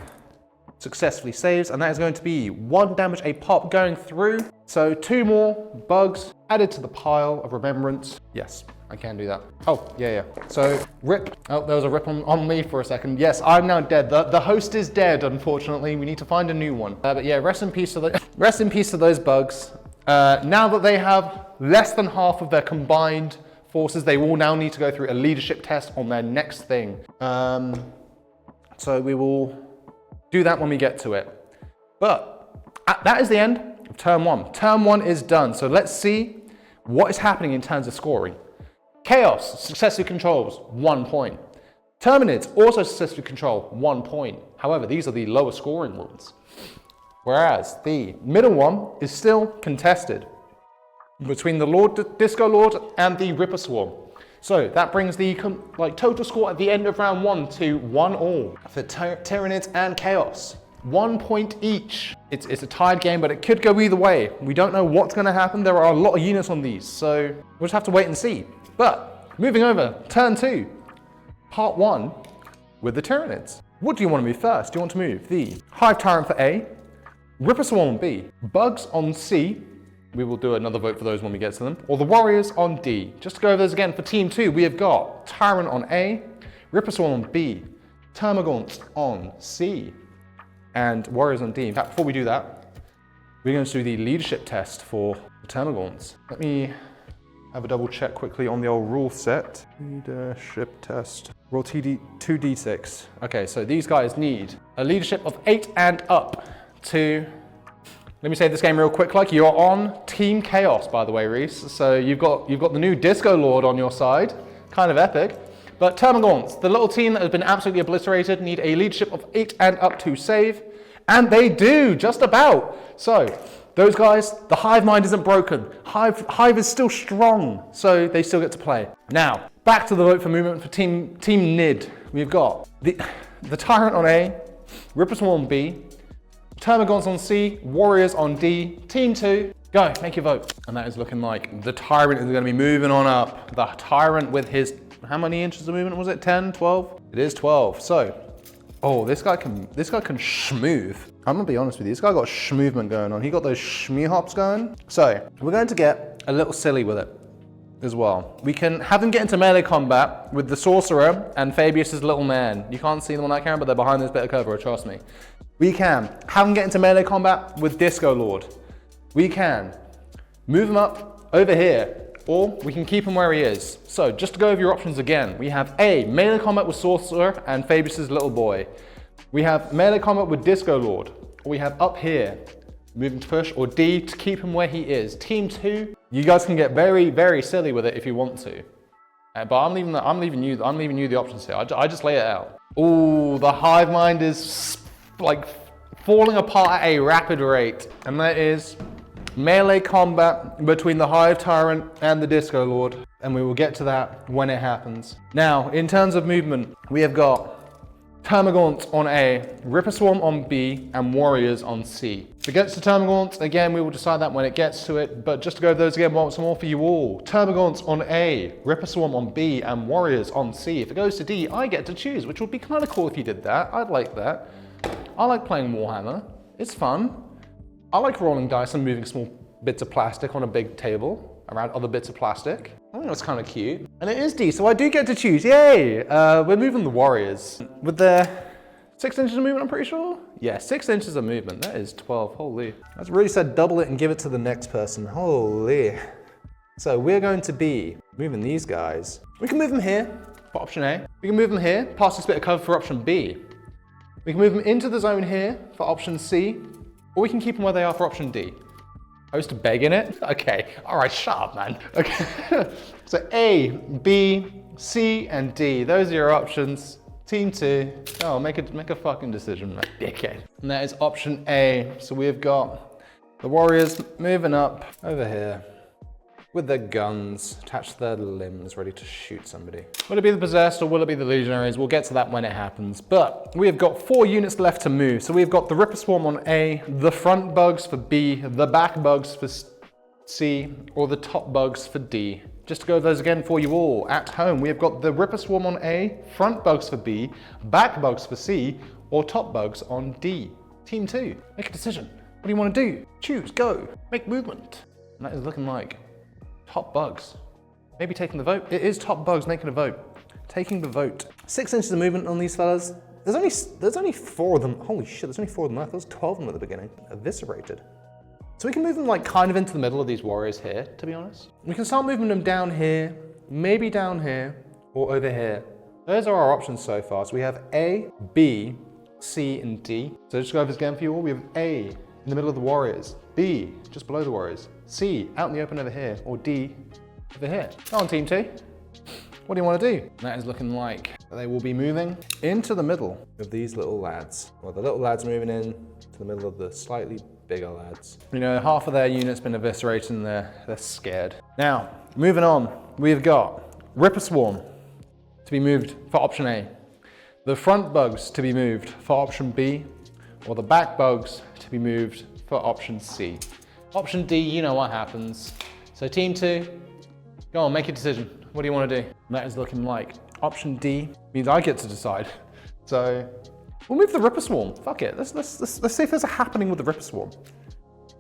successfully saves, and that is going to be 1 damage a pop going through. So 2 more bugs added to the pile of remembrance. Yes, I can do that. Oh, yeah. So rip. Oh, there was a rip on me for a second. Yes, I'm now dead. The host is dead, unfortunately. We need to find a new one. But yeah, rest in peace to those bugs. Now that they have less than half of their combined forces, they will now need to go through a leadership test on their next thing. So we will do that when we get to it. But that is the end of turn 1. Turn 1 is done. So let's see what is happening in terms of scoring. Chaos successfully controls 1 point. Tyranids also successfully control 1 point. However, these are the lower scoring ones. Whereas the middle one is still contested between the Disco Lord and the Ripper Swarm. So that brings the total score at the end of round 1 to 1-all for Tyranids and Chaos. 1 point each. It's a tied game, but it could go either way. We don't know what's going to happen. There are a lot of units on these, so we'll just have to wait and see. But moving over, turn 2, part 1 with the Tyranids. What do you want to move first? Do you want to move the Hive Tyrant for A, Ripper Swarm on B, Bugs on C, we will do another vote for those when we get to them, or the Warriors on D. Just to go over those again, for team 2, we have got Tyrant on A, Ripper Swarm on B, Termagants on C, and Warriors on D. In fact, before we do that, we're going to do the leadership test for the Termagants. Let me have a double check quickly on the old rule set. Leadership test. Roll 2d6. Okay, so these guys need a leadership of 8 and up to... Let me save this game real quick. Like, you're on Team Chaos, by the way, Reese. So you've got the new Disco Lord on your side. Kind of epic. But Termagants, the little team that has been absolutely obliterated, need a leadership of 8 and up to save. And they do, just about. So those guys, the hive mind isn't broken. Hive is still strong, so they still get to play. Now, back to the vote for movement for Team Nid. We've got the Tyrant on A, Ripper Swarm on B, Termagants on C, Warriors on D. Team 2, go, make your vote. And that is looking like the Tyrant is going to be moving on up. The Tyrant with his, how many inches of movement was it? 10, 12? It is 12. So, oh, this guy can schmooth. I'm gonna be honest with you, this guy got schmovement going on. He got those shmee hops going. So, we're going to get a little silly with it as well. We can have him get into melee combat with the Sorcerer and Fabius's little man. You can't see them on that camera, but they're behind this bit of cover, trust me. We can have him get into melee combat with Disco Lord. We can move him up over here, or we can keep him where he is. So just to go over your options again, we have A, melee combat with Sorcerer and Fabius's little boy. We have melee combat with Disco Lord, or we have up here, moving to push, or D, to keep him where he is. Team 2, you guys can get very, very silly with it if you want to. But I'm leaving you the options here. I just lay it out. Ooh, the hive mind is like falling apart at a rapid rate, and that is melee combat between the Hive Tyrant and the Disco Lord, and we will get to that when it happens. Now, in terms of movement, we have got Termagants on A, Ripper Swarm on B, and Warriors on C. If it gets to Termagants, again, we will decide that when it gets to it, but just to go over those again once more for you all. Termagants on A, Ripper Swarm on B, and Warriors on C. If it goes to D, I get to choose, which would be kind of cool if you did that. I'd like that. I like playing Warhammer. It's fun. I like rolling dice and moving small bits of plastic on a big table around other bits of plastic. I think that's kind of cute. And it is D, so I do get to choose. Yay! We're moving the Warriors. With their 6 inches of movement, I'm pretty sure. Yeah, 6 inches of movement. That is 12. Holy. That's really said double it and give it to the next person. Holy. So we're going to be moving these guys. We can move them here For option A. We can move them here, past this bit of cover for option B. We can move them into the zone here for option C, or we can keep them where they are for option D. I used to beg in it? Okay, all right, shut up, man. Okay, so A, B, C, and D. Those are your options. Team 2, oh, make a fucking decision, man. Dickhead. And that is option A. So we've got the warriors moving up over here with their guns attached to their limbs, ready to shoot somebody. Will it be the possessed or will it be the legionaries? We'll get to that when it happens. But we have got 4 units left to move. So we've got the Ripper Swarm on A, the front bugs for B, the back bugs for C, or the top bugs for D. Just to go over those again for you all at home, we have got the Ripper Swarm on A, front bugs for B, back bugs for C, or top bugs on D. Team 2, make a decision. What do you want to do? Choose, go, make movement. And that is looking like top bugs. Maybe taking the vote. It is top bugs making a vote. Taking the vote. 6 inches of movement on these fellas. There's only 4 of them. Holy shit, there's only 4 of them left. There was 12 of them at the beginning. Eviscerated. So we can move them like kind of into the middle of these warriors here, to be honest. We can start moving them down here, maybe down here, or over here. Those are our options so far. So we have A, B, C, and D. So just go over this again for you all. We have A in the middle of the warriors, B just below the warriors, C out in the open over here, or D over here. Go on, Team 2. What do you want to do? That is looking like they will be moving into the middle of these little lads. Well, the little lads moving in to the middle of the slightly bigger lads. You know, half of their unit's been eviscerated and they're scared. Now, moving on, we've got Ripper Swarm to be moved for option A, the front bugs to be moved for option B, or the back bugs to be moved for option C. Option D, you know what happens. So Team 2, go on, make a decision. What do you want to do? And that is looking like option D means I get to decide. So we'll move the Ripper Swarm. Fuck it. Let's see if there's a happening with the Ripper Swarm.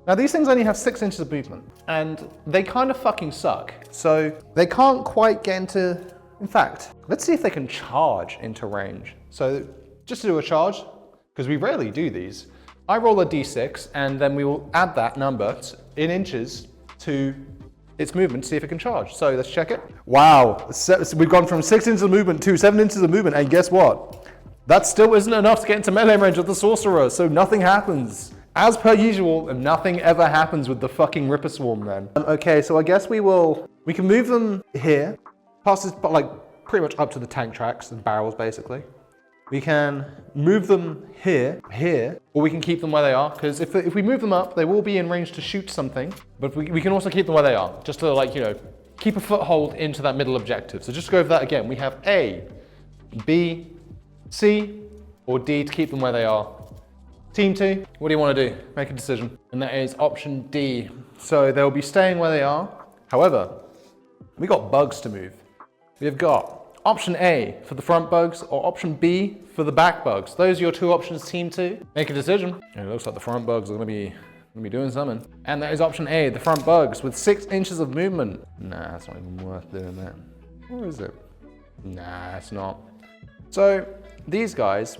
Now these things only have 6 inches of movement, and they kind of fucking suck. So they can't quite get into. In fact, let's see if they can charge into range. So just to do a charge, because we rarely do these, I roll a d6 and then we will add that number in inches to its movement to see if it can charge. So let's check it. Wow, we've gone from 6 inches of movement to 7 inches of movement, and guess what? That still isn't enough to get into melee range of the sorcerer, so nothing happens. As per usual, and nothing ever happens with the fucking Ripper Swarm then. Okay, so I guess we can move them here, past this, like pretty much up to the tank tracks and barrels basically. We can move them here, or we can keep them where they are, because if we move them up, they will be in range to shoot something, but we can also keep them where they are, just to like, you know, keep a foothold into that middle objective. So just to go over that again, we have A, B, C, or D to keep them where they are. Team 2, what do you want to do? Make a decision. And that is option D. So they'll be staying where they are. However, we got bugs to move. We've got option A for the front bugs, or option B for the back bugs. Those are your 2 options, Team 2. Make a decision. And it looks like the front bugs are gonna be doing something. And that is option A, the front bugs with 6 inches of movement. Nah, it's not even worth doing that. Or is it? Nah, it's not. So these guys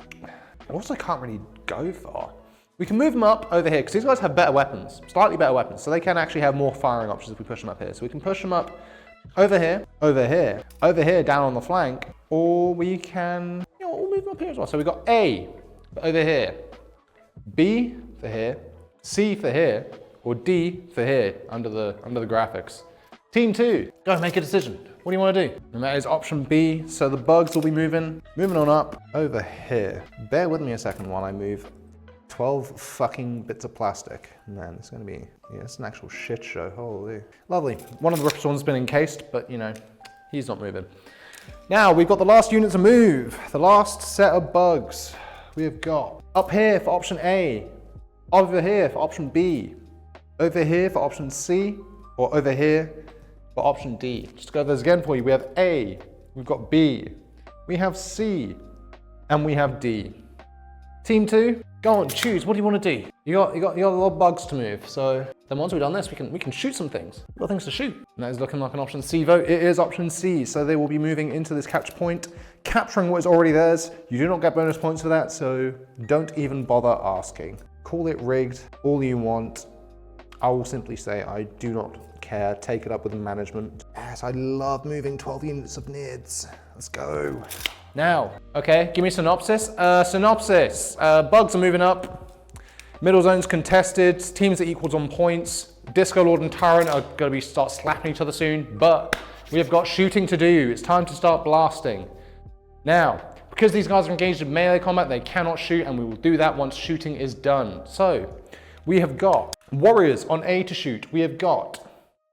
also can't really go far. We can move them up over here, because these guys have better weapons, slightly better weapons, so they can actually have more firing options if we push them up here. So we can push them up over here, over here, over here, down on the flank, or we can, you know, we'll move them up here as well. So we've got A for over here, B for here, C for here, or D for here, under the graphics. Team 2, go make a decision. What do you want to do? And that is option B. So the bugs will be moving on up over here. Bear with me a second while I move 12 fucking bits of plastic. Man, it's gonna be, yeah, it's an actual shit show. Holy. Lovely. One of the Ripper Swarms has been encased, but you know, he's not moving. Now we've got the last unit to move. The last set of bugs. We've got up here for option A, over here for option B, over here for option C, or over here for option D. Just to go over those again for you, we have A, we've got B, we have C, and we have D. Team 2, Go on, choose. What do you want to do? You got a lot of bugs to move. So then once we've done this, we can shoot some things. We've got things to shoot. And that is looking like an option C vote. It is option C. So they will be moving into this capture point, capturing what is already theirs. You do not get bonus points for that, so don't even bother asking. Call it rigged all you want. I will simply say I do not care. Take it up with the management. Yes, I love moving 12 units of NIDs. Let's go. Now, okay, give me a synopsis. Bugs are moving up. Middle zone's contested. Teams that equals on points. Disco Lord and Tyrant are going to start slapping each other soon, but we have got shooting to do. It's time to start blasting. Now, because these guys are engaged in melee combat, they cannot shoot, and we will do that once shooting is done. So, we have got Warriors on A to shoot. We have got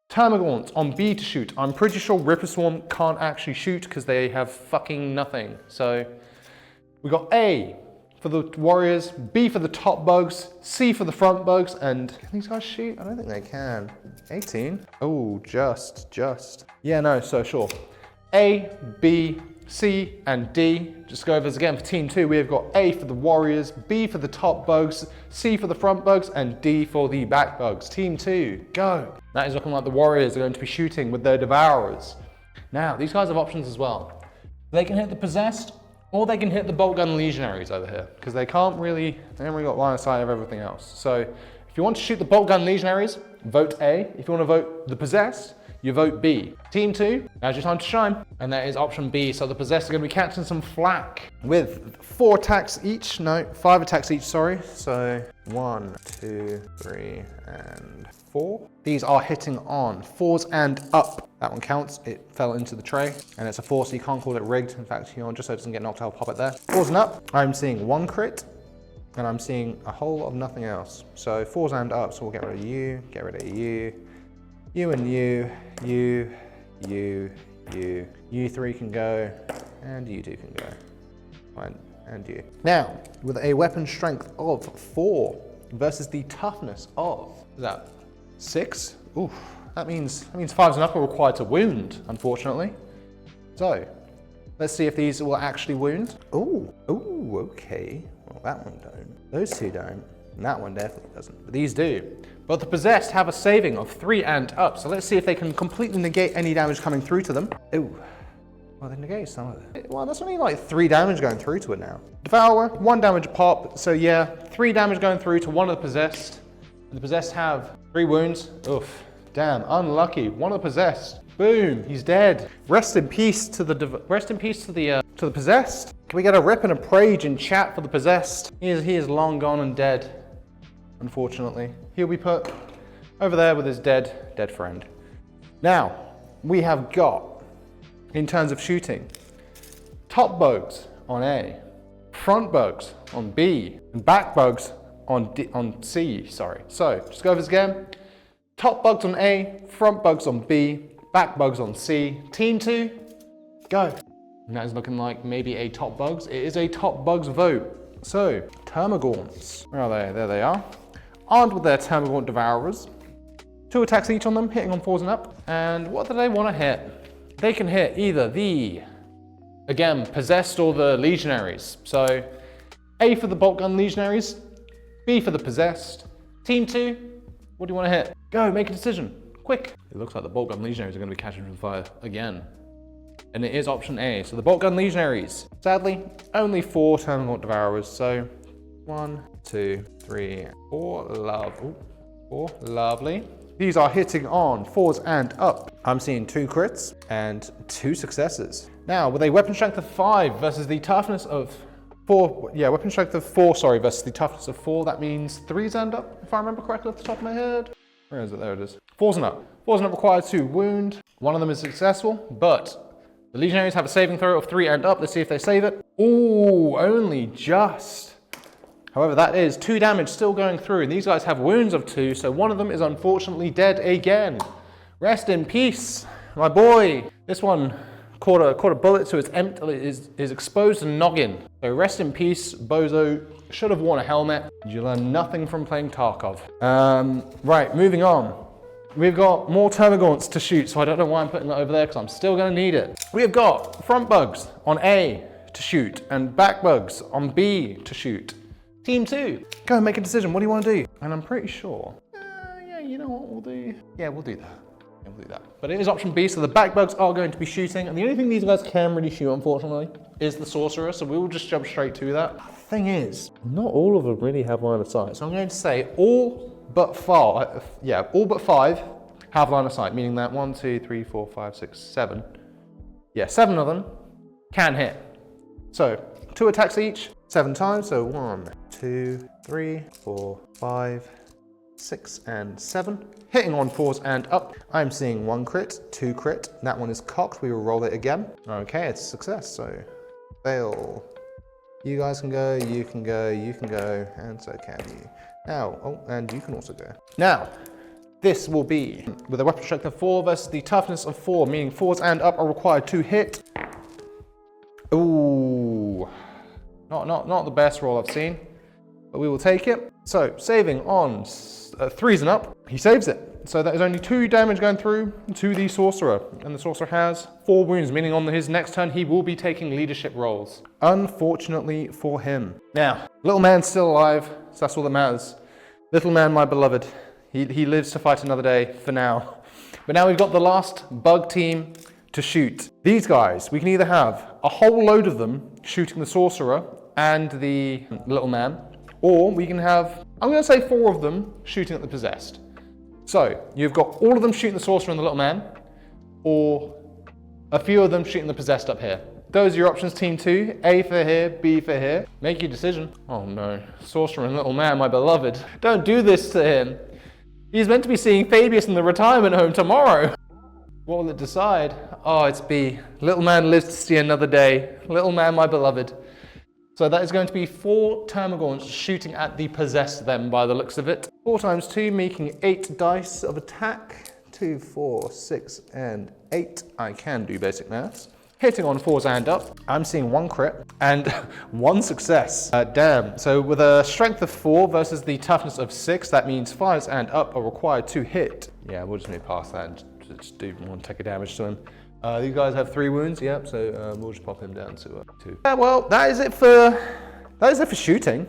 Termagants on B to shoot. I'm pretty sure Ripper Swarm can't actually shoot because they have fucking nothing. So we got A for the Warriors, B for the top bugs, C for the front bugs, and can these guys shoot? I don't think they can. 18. Oh, just. Yeah, no, so sure. A, B, C, and D. Just go over this again for team 2. We have got A for the Warriors, B for the top bugs, C for the front bugs, and D for the back bugs. Team 2, go. That is looking like the Warriors are going to be shooting with their Devourers. Now, these guys have options as well. They can hit the Possessed, or they can hit the Bolt Gun Legionaries over here, because they haven't really got line of sight of everything else. So, if you want to shoot the Bolt Gun Legionaries, vote A. If you want to vote the Possessed, you vote B. Team 2, now's your time to shine. And that is option B. So the Possessed are going to be catching some flack with 5 attacks each, sorry. So 1, 2, 3, and 4. These are hitting on 4s and up. That one counts, it fell into the tray. And it's a 4, so you can't call it rigged. In fact, just so it doesn't get knocked out, I'll pop it there. 4s and up, I'm seeing 1 crit, and I'm seeing a whole lot of nothing else. So 4s and up, so we'll get rid of you, get rid of you. You and you 3 can go, and you 2 can go. Fine, and you. Now, with a weapon strength of 4 versus the toughness of, is that 6? Oof, that means 5s and up are required to wound, unfortunately. So, let's see if these will actually wound. Ooh, okay. Well, that one don't. Those 2 don't. And that one definitely doesn't, but these do. But the Possessed have a saving of 3 and up, so let's see if they can completely negate any damage coming through to them. Ooh, well, they negate some of it. Well, that's only like 3 damage going through to it now. Devourer, 1 damage a pop, so yeah, 3 damage going through to one of the Possessed. And the Possessed have 3 wounds. Oof, damn, unlucky. One of the Possessed. Boom, he's dead. Rest in peace to the Possessed. Can we get a rip and a praise in chat for the Possessed? He is long gone and dead. Unfortunately, he'll be put over there with his dead friend. Now, we have got, in terms of shooting, top bugs on A, front bugs on B, and back bugs on C, sorry. So, just go over this again. Top bugs on A, front bugs on B, back bugs on C. Team 2, go. And that is looking like maybe a top bugs. It is a top bugs vote. So, Termagants, where are they? There they are. Armed with their Termagant Devourers. 2 attacks each on them, hitting on 4s and up. And what do they want to hit? They can hit either the, again, Possessed or the Legionaries. So, A for the Bolt Gun Legionaries, B for the Possessed. Team 2, what do you want to hit? Go, make a decision, quick. It looks like the Bolt Gun Legionaries are going to be catching fire again. And it is option A, so the Bolt Gun Legionaries. Sadly, only 4 Termagant Devourers, so 1, 2, 3, 4, 4, lovely. These are hitting on 4s and up. I'm seeing 2 crits and 2 successes. Now, with a weapon strength of 5 versus the toughness of 4, weapon strength of 4, sorry, versus the toughness of 4, that means 3s and up, if I remember correctly off the top of my head. Where is it? There it is. 4s and up. 4s and up required to wound. One of them is successful, but the Legionaries have a saving throw of 3 and up. Let's see if they save it. Ooh, only just. However, that is 2 damage still going through, and these guys have wounds of 2, so one of them is unfortunately dead again. Rest in peace, my boy. This one caught a bullet to his exposed noggin. So rest in peace, Bozo. Should have worn a helmet. You learn nothing from playing Tarkov. Right, moving on. We've got more Termagants to shoot, so I don't know why I'm putting that over there, because I'm still going to need it. We have got front bugs on A to shoot, and back bugs on B to shoot. Team 2, go and make a decision. What do you want to do? And I'm pretty sure, yeah, you know what we'll do? Yeah, we'll do that. Yeah, we'll do that. But it is option B, so the back bugs are going to be shooting. And the only thing these guys can really shoot, unfortunately, is the sorcerer. So we will just jump straight to that. Thing is, not all of them really have line of sight. So I'm going to say all but 5, all but 5 have line of sight, meaning that 1, 2, 3, 4, 5, 6, 7. Yeah, 7 of them can hit. So 2 attacks each, 7 times. So 1, 2, 3, 4, 5, 6, and 7. Hitting on 4s and up. I'm seeing 1 crit, 2 crit. That one is cocked. We will roll it again. Okay, it's a success. So fail. You guys can go, you can go, you can go, and so can you. Now, oh, and you can also go. Now, this will be with a weapon strength of 4 versus the toughness of 4, meaning 4s and up are required to hit. Ooh, not the best roll I've seen, but we will take it. So, saving on 3s and up, he saves it. So that is only 2 damage going through to the sorcerer. And the sorcerer has 4 wounds, meaning on his next turn, he will be taking leadership rolls. Unfortunately for him. Now, little man's still alive, so that's all that matters. Little man, my beloved, he lives to fight another day for now. But now we've got the last bug team to shoot. These guys, we can either have a whole load of them shooting the sorcerer and the little man, or we can have, I'm going to say 4 of them shooting at the possessed. So, you've got all of them shooting the sorcerer and the little man, or a few of them shooting the possessed up here. Those are your options, team 2. A for here, B for here. Make your decision. Oh no, sorcerer and little man, my beloved. Don't do this to him. He's meant to be seeing Fabius in the retirement home tomorrow. What will it decide? Oh, it's B. Little man lives to see another day. Little man, my beloved. So that is going to be 4 Termagants shooting at the possessed then by the looks of it. 4 times 2, making 8 dice of attack. 2, 4, 6, and 8. I can do basic maths. Hitting on 4s and up. I'm seeing 1 crit and 1 success. Damn. So with a strength of 4 versus the toughness of 6, that means 5s and up are required to hit. Yeah, we'll just move past that and just do 1 take a damage to him. These guys have 3 wounds, yep, so we'll just pop him down to 2. Yeah, well, that is it for shooting.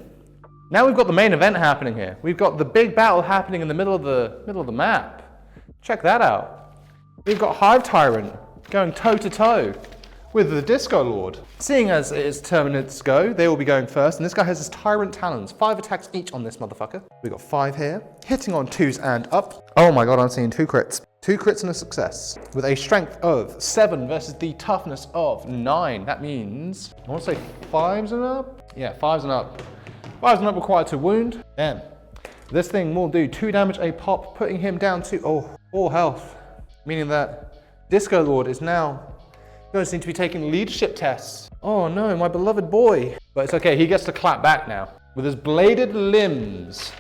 Now we've got the main event happening here. We've got the big battle happening in the middle of the map. Check that out. We've got Hive Tyrant going toe-to-toe with the Disco Lord. Seeing as it is Tyranids go, they will be going first, and this guy has his Tyrant Talons. 5 attacks each on this motherfucker. We've got 5 here, hitting on 2s and up. Oh my god, I'm seeing 2 crits. 2 crits and a success, with a strength of 7 versus the toughness of 9. That means, I want to say 5s and up? Yeah, 5s and up. 5s and up required to wound. Damn. This thing will do 2 damage a pop, putting him down to, all health. Meaning that Disco Lord is now going to seem to be taking leadership tests. Oh no, my beloved boy. But it's okay, he gets to clap back now. With his bladed limbs.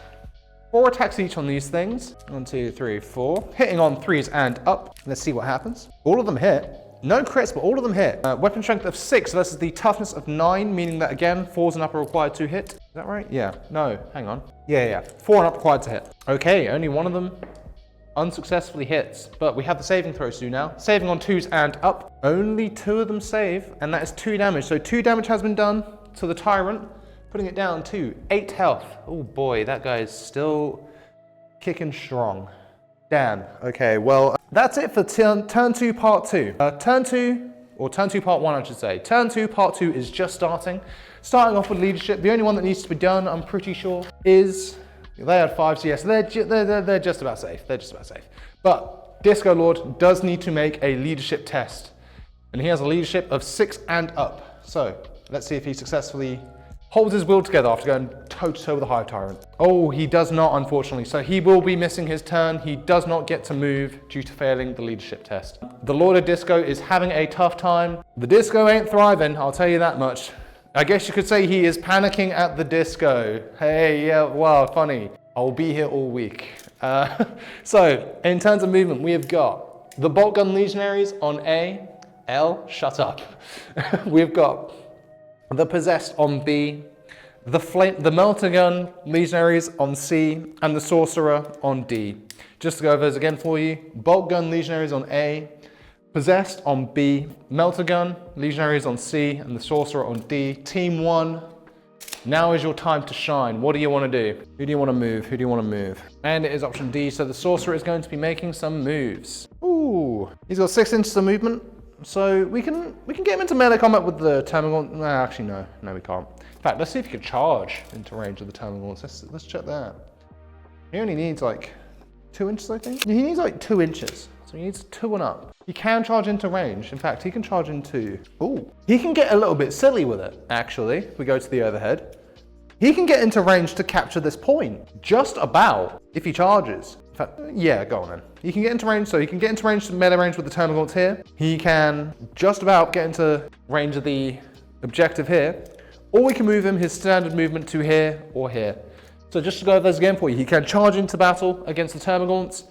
4 attacks each on these things. 1, 2, 3, 4. Hitting on 3s and up. Let's see what happens. All of them hit. No crits, but all of them hit. Weapon strength of 6 versus the toughness of 9, meaning that again, 4s and up are required to hit. Is that right? Yeah. No, hang on. Yeah. 4 and up required to hit. Okay, only one of them unsuccessfully hits, but we have the saving throws to do now. Saving on 2s and up. Only 2 of them save, and that is 2 damage. So 2 damage has been done to the Tyrant, putting it down to 8 health. Oh boy, that guy is still kicking strong. Damn. Okay, well, that's it for turn 2 part 2. Turn 2 part 1, I should say. Turn 2 part 2 is just starting. Starting off with leadership. The only one that needs to be done, I'm pretty sure, is they had 5, so yes, they're just about safe. They're just about safe. But Disco Lord does need to make a leadership test, and he has a leadership of 6 and up. So let's see if he successfully holds his will together after going toe-to-toe with the Hive Tyrant. Oh, he does not, unfortunately. So he will be missing his turn. He does not get to move due to failing the leadership test. The Lord of Disco is having a tough time. The Disco ain't thriving, I'll tell you that much. I guess you could say he is panicking at the disco. Hey, yeah, wow, funny. I'll be here all week. So, in terms of movement, we have got the Bolt Gun Legionaries on A. L, shut up. We've got the Possessed on B, the Melter Gun Legionaries on C, and the Sorcerer on D. Just to go over those again for you, Bolt Gun Legionaries on A, Possessed on B, Melter Gun Legionaries on C, and the Sorcerer on D. Team 1, Now is your time to shine. What do you want to do? Who do you want to move? Who do you want to move? And it is option D, so the sorcerer is going to be making some moves. Ooh, he's got 6 inches of movement, so we can get him into melee combat with the Termagant. No, actually, no, we can't. In fact, let's see if he can charge into range of the Termagants. Let's check that. He only needs like 2 inches, I think. He needs like 2 inches, so he needs 2 and up. He can charge into range. In fact, he can charge into. Ooh, he can get a little bit silly with it. Actually, if we go to the overhead. He can get into range to capture this point, just about, if he charges. In fact, yeah, go on then. He can get into range, so he can get into range, melee range with the Termagants here. He can just about get into range of the objective here, or we can move him his standard movement to here or here. So just to go over this again for you, he can charge into battle against the Termagants,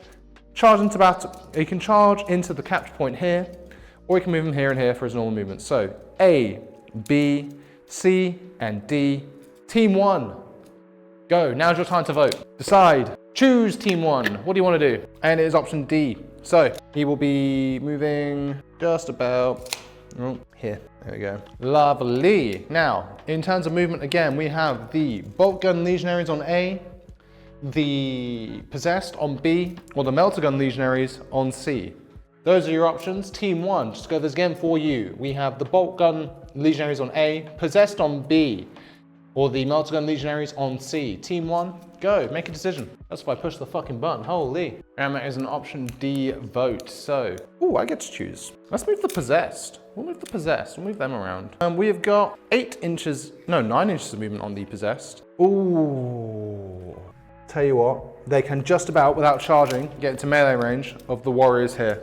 charge into battle, he can charge into the capture point here, or he can move him here and here for his normal movement. So A, B, C, and D. Team 1, go. Now's your time to vote. Decide. Choose Team 1. What do you want to do? And it is option D. So he will be moving just about here. There we go. Lovely. Now, in terms of movement, again, we have the bolt gun legionaries on A, the possessed on B, or the melter gun legionaries on C. Those are your options. Team 1, just go this again for you. We have the bolt gun legionaries on A, possessed on B, or the melter gun legionaries on C. Team 1, go, make a decision. That's if I push the fucking button, holy. And that is an option D vote, so. Ooh, I get to choose. Let's move the possessed. We'll move the possessed, we'll move them around. We have got 9 inches of movement on the possessed. Ooh. Tell you what, they can just about, without charging, get into melee range of the warriors here.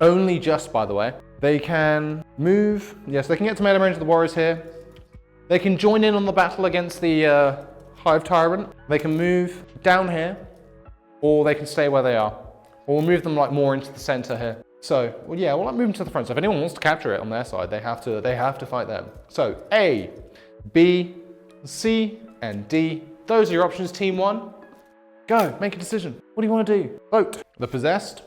Only just, by the way. They can move, yes, they can get to melee range of the warriors here. They can join in on the battle against the Hive Tyrant. They can move down here, or they can stay where they are. Or we'll move them like more into the center here. So, well, yeah, we'll like move them to the front. So if anyone wants to capture it on their side, they have to fight them. So A, B, C, and D. Those are your options, Team 1. Go, make a decision. What do you want to do? Vote. The possessed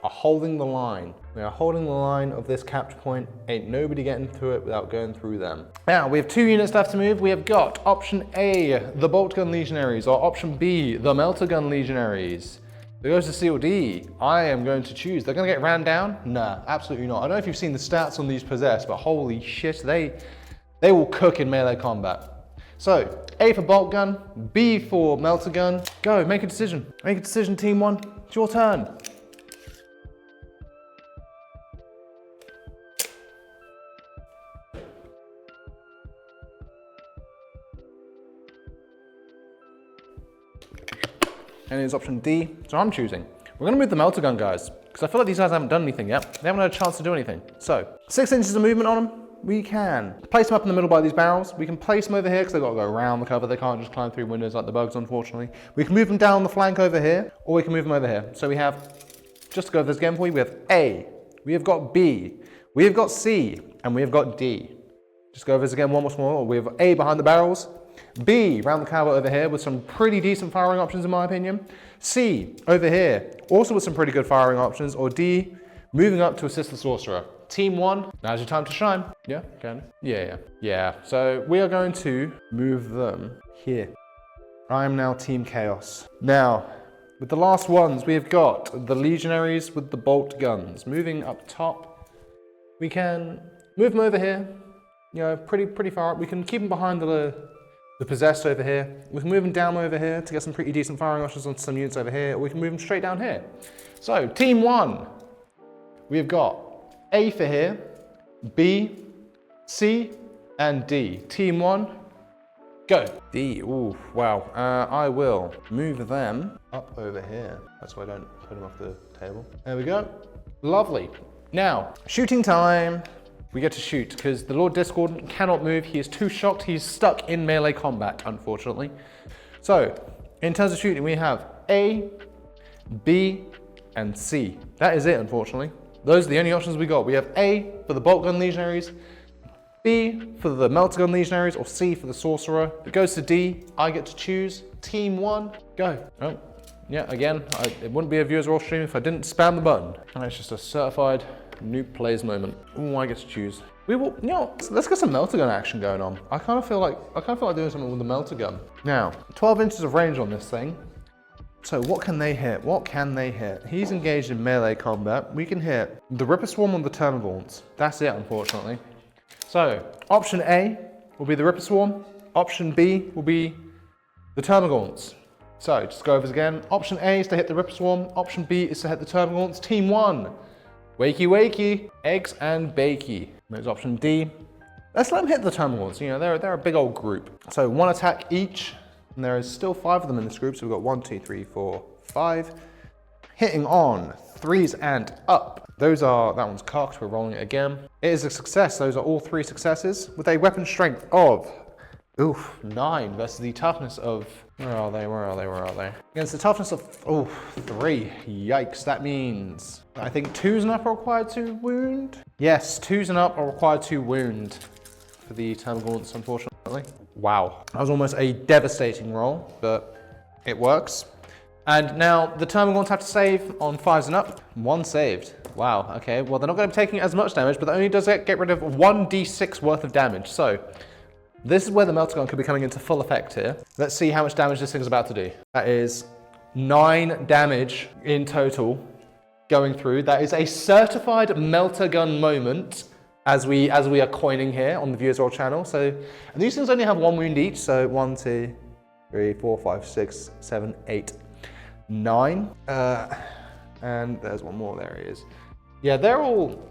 are holding the line. We are holding the line of this capture point. Ain't nobody getting through it without going through them. Now, we have 2 units left to move. We have got option A, the bolt gun legionaries, or option B, the melter gun legionaries. If it goes to C or D, I am going to choose. They're going to get ran down? Nah, absolutely not. I don't know if you've seen the stats on these possessed, but holy shit, they will cook in melee combat. So, A for bolt gun, B for melter gun. Go, make a decision. Make a decision, Team 1. It's your turn. And it's option D, so I'm choosing. We're gonna move the melter gun guys, because I feel like these guys haven't done anything yet. They haven't had a chance to do anything. So, 6 inches of movement on them. We can place them up in the middle by these barrels. We can place them over here, because they've got to go around the cover. They can't just climb through windows like the bugs, unfortunately. We can move them down the flank over here, or we can move them over here. So we have, just to go over this again for you, we have A, we have got B, we have got C, and we have got D. Just go over this again one more. We have A behind the barrels, B, round the cover over here with some pretty decent firing options in my opinion. C, over here, also with some pretty good firing options. Or D, moving up to assist the sorcerer. Team 1, now's your time to shine. Yeah, kind of. Yeah. So we are going to move them here. I am now Team Chaos. Now, with the last ones, we have got the legionaries with the bolt guns. Moving up top, we can move them over here. You know, pretty far up. We can keep them behind the possessed over here. We can move them down over here to get some pretty decent firing options on some units over here, or we can move them straight down here. So, Team 1, we have got A for here, B, C, and D. Team 1, go. D, ooh, wow. I will move them up over here. That's why I don't put them off the table. There we go. Lovely. Now, shooting time. We get to shoot, because the Lord Discordant cannot move. He is too shocked. He's stuck in melee combat, unfortunately. So, in terms of shooting, we have A, B, and C. That is it, unfortunately. Those are the only options we got. We have A for the bolt gun legionaries, B for the melter gun legionaries, or C for the sorcerer. If it goes to D, I get to choose. Team 1, go. Oh, yeah, again, it wouldn't be a viewer's roll stream if I didn't spam the button. And it's just a certified New plays moment. Ooh, I get to choose. We will, you know, let's get some melter gun action going on. I kind of feel like doing something with the melter gun. Now, 12 inches of range on this thing. So what can they hit? What can they hit? He's engaged in melee combat. We can hit the Ripper Swarm on the Termagants. That's it, unfortunately. So, option A will be the Ripper Swarm. Option B will be the Termagants. So, just go over this again. Option A is to hit the Ripper Swarm. Option B is to hit the Termagants. Team 1. Wakey, wakey. Eggs and bakey. There's option D. Let's let them hit the Termagants. You know, they're a big old group. So, 1 attack each. And there is still 5 of them in this group. So, we've got 1, 2, 3, 4, 5. Hitting on 3s and up. That one's cocked. We're rolling it again. It is a success. Those are all 3 successes with a weapon strength of 9 versus the toughness of, where are they? Against the toughness of, 3. Yikes, that means, I think 2s and up are required to wound? Yes, 2s and up are required to wound for the Termagants, unfortunately. Wow, that was almost a devastating roll, but it works. And now the Termagants have to save on 5s and up. 1 saved. Wow, okay, well they're not going to be taking as much damage, but that only does get rid of 1d6 worth of damage. So, this is where the melter gun could be coming into full effect here. Let's see how much damage this thing is about to do. That is 9 damage in total going through. That is a certified melter gun moment as we are coining here on the ViewersRoll channel. So, and these things only have 1 wound each. So 1, 2, 3, 4, 5, 6, 7, 8, 9. And there's one more, there he is. Yeah, they're all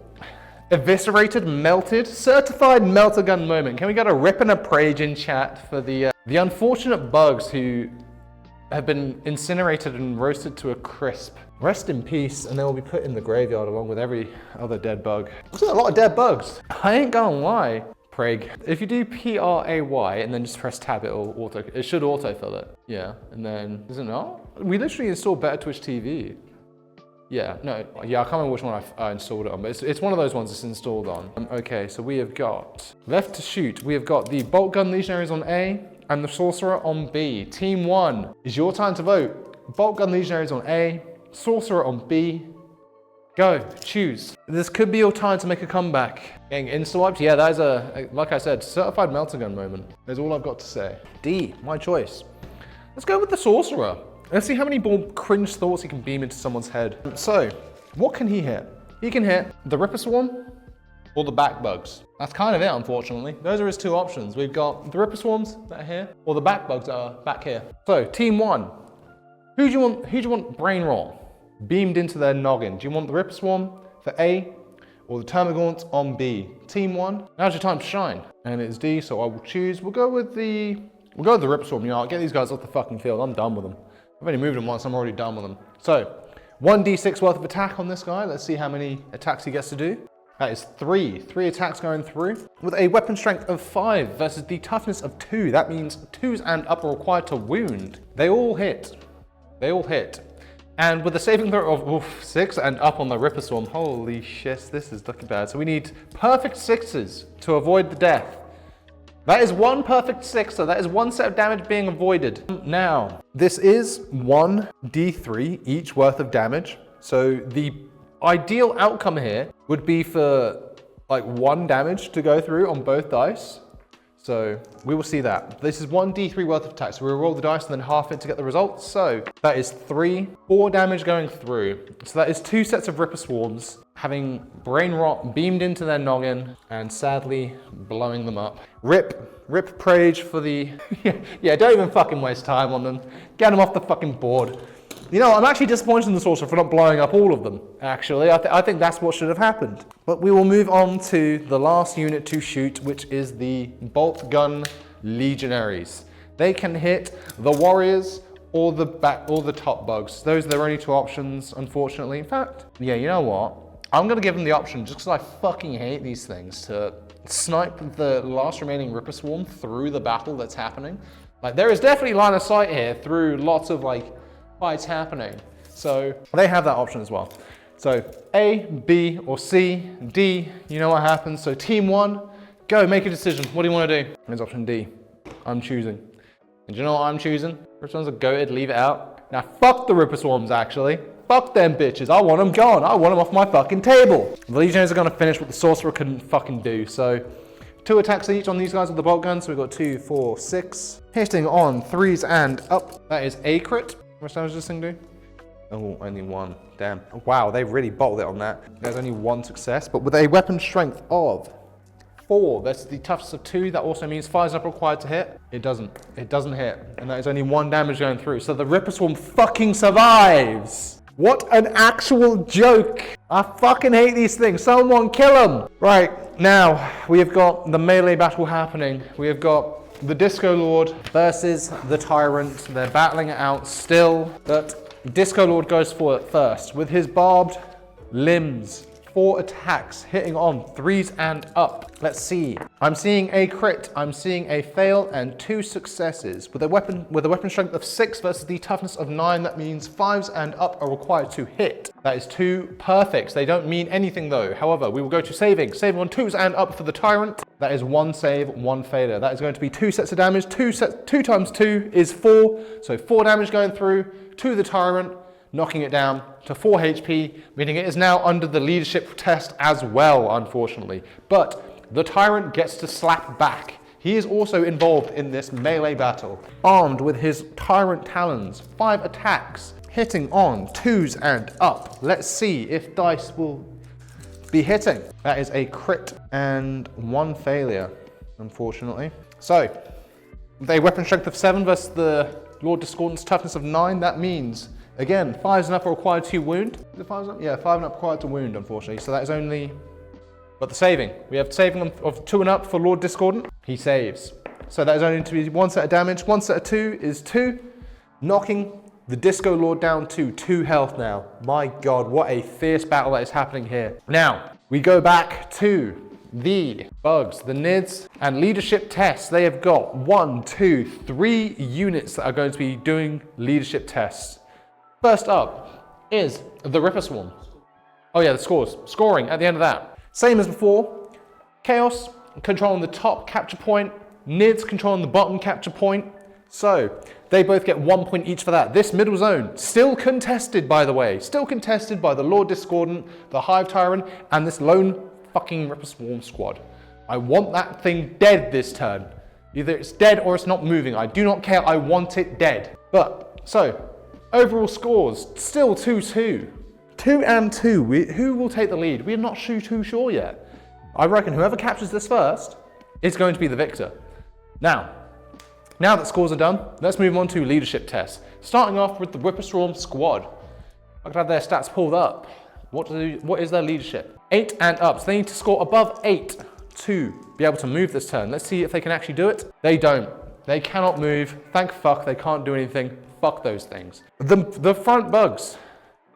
eviscerated, melted, certified melter gun moment. Can we get a rip and a praise in chat for the unfortunate bugs who have been incinerated and roasted to a crisp? Rest in peace, and they will be put in the graveyard along with every other dead bug. There's a lot of dead bugs. I ain't gonna lie. Prig. If you do PRAY and then just press tab, it should autofill it. Yeah, and then, is it not? We literally installed Better Twitch TV. Yeah, no, yeah, I can't remember which one I installed it on, but it's one of those ones it's installed on. Okay, so we have got left to shoot. We have got the Bolt Gun Legionaries on A and the Sorcerer on B. Team 1, is your time to vote. Bolt Gun Legionaries on A, Sorcerer on B. Go, choose. This could be your time to make a comeback. Getting insta-wiped? Yeah, that is like I said, certified melter gun moment. That's all I've got to say. D, my choice. Let's go with the Sorcerer. Let's see how many more cringe thoughts he can beam into someone's head. So, what can he hit? He can hit the Ripper Swarm or the back bugs. That's kind of it, unfortunately. Those are his 2 options. We've got the Ripper Swarms that are here, or the back bugs that are back here. So, team 1, who do you want brain roll beamed into their noggin? Do you want the Ripper Swarm for A or the Termagants on B? Team 1, now's your time to shine. And it's D, so I will choose. We'll go with the Ripper Swarm. You know, I'll get these guys off the fucking field. I'm done with them. I've only moved them once, I'm already done with them. So, 1d6 worth of attack on this guy. Let's see how many attacks he gets to do. That is 3 attacks going through. With a weapon strength of 5 versus the toughness of 2. That means 2s and up are required to wound. They all hit. And with a saving throw of 6 and up on the Ripper Swarm, holy shit, this is looking bad. So we need perfect 6s to avoid the death. That is 1 perfect 6, so that is 1 set of damage being avoided. Now, this is 1d3 each worth of damage. So the ideal outcome here would be for like 1 damage to go through on both dice. So we will see that. This is 1d3 worth of attack. So we'll roll the dice and then half it to get the results. So that is 4 damage going through. So that is 2 sets of Ripper Swarms having brain rot beamed into their noggin and sadly blowing them up. Rip Prage for the, yeah, don't even fucking waste time on them. Get them off the fucking board. You know, I'm actually disappointed in the Sorcerer for not blowing up all of them, actually. I think that's what should have happened. But we will move on to the last unit to shoot, which is the Bolt Gun Legionaries. They can hit the Warriors or the top bugs. Those are their only 2 options, unfortunately. In fact, yeah, you know what? I'm gonna give them the option, just because I fucking hate these things, to snipe the last remaining Ripper Swarm through the battle that's happening. Like, there is definitely line of sight here through lots of, like, fights happening. So they have that option as well. So A, B, or C, D, you know what happens. So team 1, go, make a decision. What do you want to do? Here's option D. I'm choosing. And do you know what I'm choosing? Which one's a goated, leave it out. Now fuck the Ripper Swarms, actually. fuck them bitches. I want them gone. I want them off my fucking table. The Legionaries are gonna finish what the Sorcerer couldn't fucking do. So 2 attacks each on these guys with the bolt gun. So we've got 2, 4, 6. Hitting on 3s and up. That is a crit. How much damage does this thing do? Oh, only 1. Damn. Wow, they really bottled it on that. There's only 1 success, but with a weapon strength of 4. That's the toughness of 2. That also means 5 is not required to hit. It doesn't hit. And that is only 1 damage going through. So the Ripper Swarm fucking survives. What an actual joke. I fucking hate these things. Someone kill them. Right, now we have got the melee battle happening. We have got the Disco Lord versus the Tyrant. They're battling it out still, but Disco Lord goes for it first with his barbed limbs. 4 attacks, hitting on 3s and up. Let's see. I'm seeing a crit, I'm seeing a fail, and 2 successes. With a weapon strength of 6 versus the toughness of 9, that means 5s and up are required to hit. That is 2 perfects. They don't mean anything though. However, we will go to saving. Saving on 2s and up for the Tyrant. That is 1 save, 1 failure. That is going to be 2 sets of damage. 2 times 2 is 4. So 4 damage going through to the Tyrant, knocking it down to 4 HP, meaning it is now under the leadership test as well, unfortunately. But the Tyrant gets to slap back. He is also involved in this melee battle. Armed with his Tyrant Talons, 5 attacks, hitting on 2s and up. Let's see if dice will be hitting. That is a crit and 1 failure, unfortunately. So, with a weapon strength of 7 versus the Lord Discordant's toughness of 9, that means again, 5s and up are required to wound. Is it 5s and up? Yeah, 5 and up required to wound, unfortunately. So that is only, but the saving. We have saving of 2 and up for Lord Discordant. He saves. So that is only to be 1 set of damage. 1 set of 2 is 2, knocking the Disco Lord down to 2 health now. My God, what a fierce battle that is happening here. Now, we go back to the bugs, the NIDs, and leadership tests. They have got 1, 2, 3 units that are going to be doing leadership tests. First up is the Ripper Swarm. Oh yeah, the scores. Scoring at the end of that. Same as before. Chaos controlling the top capture point. NIDS controlling the bottom capture point. So they both get 1 point each for that. This middle zone, still contested by the way. Still contested by the Lord Discordant, the Hive Tyrant, and this lone fucking Ripper Swarm squad. I want that thing dead this turn. Either it's dead or it's not moving. I do not care. I want it dead. But, so, overall scores, still 2-2. 2 and 2. Who will take the lead? We're not too sure yet. I reckon whoever captures this first is going to be the victor. Now that scores are done, let's move on to leadership tests. Starting off with the Ripper Swarm squad. I could have their stats pulled up. What is their leadership? 8 and up. So they need to score above 8 to be able to move this turn. Let's see if they can actually do it. They don't. They cannot move. Thank fuck, they can't do anything. Fuck those things. The front bugs,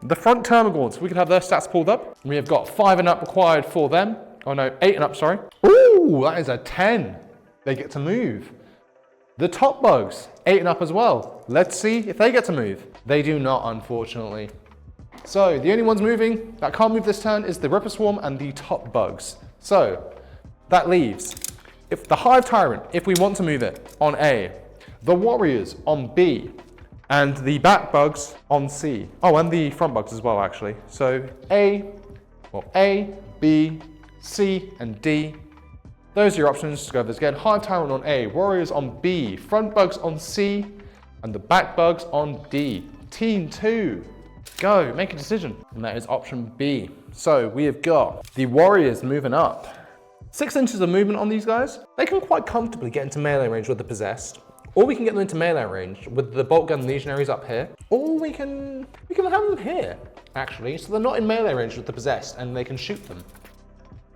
the front Termagants, we could have their stats pulled up. We have got 5 and up required for them. Oh no, 8 and up, sorry. Ooh, that is a 10. They get to move. The top bugs, 8 and up as well. Let's see if they get to move. They do not, unfortunately. So the only ones moving that can't move this turn is the Ripper Swarm and the top bugs. So that leaves, if the Hive Tyrant, if we want to move it, on A, the Warriors on B, and the back bugs on C. Oh, and the front bugs as well, actually. So A, B, C, and D. Those are your options to go over this again. Hive Tyrant on A, Warriors on B, front bugs on C, and the back bugs on D. Team 2, go, make a decision. And that is option B. So we have got the Warriors moving up. 6 inches of movement on these guys. They can quite comfortably get into melee range with the Possessed. Or we can get them into melee range with the bolt gun legionaries up here. Or we can have them here, actually. So they're not in melee range with the Possessed and they can shoot them.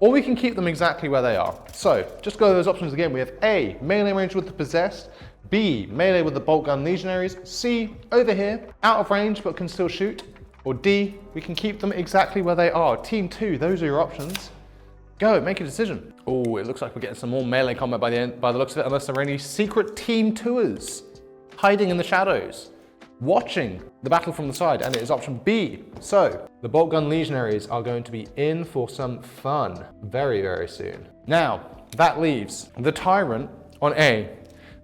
Or we can keep them exactly where they are. So just go over those options again. We have A, melee range with the Possessed. B, melee with the bolt gun legionaries. C, over here, out of range but can still shoot. Or D, we can keep them exactly where they are. Team 2, those are your options. Go, make a decision. Oh, it looks like we're getting some more melee combat by the looks of it, unless there are any secret team tours hiding in the shadows, watching the battle from the side, and it is option B. So, the bolt gun legionaries are going to be in for some fun very, very soon. Now, that leaves the Tyrant on A,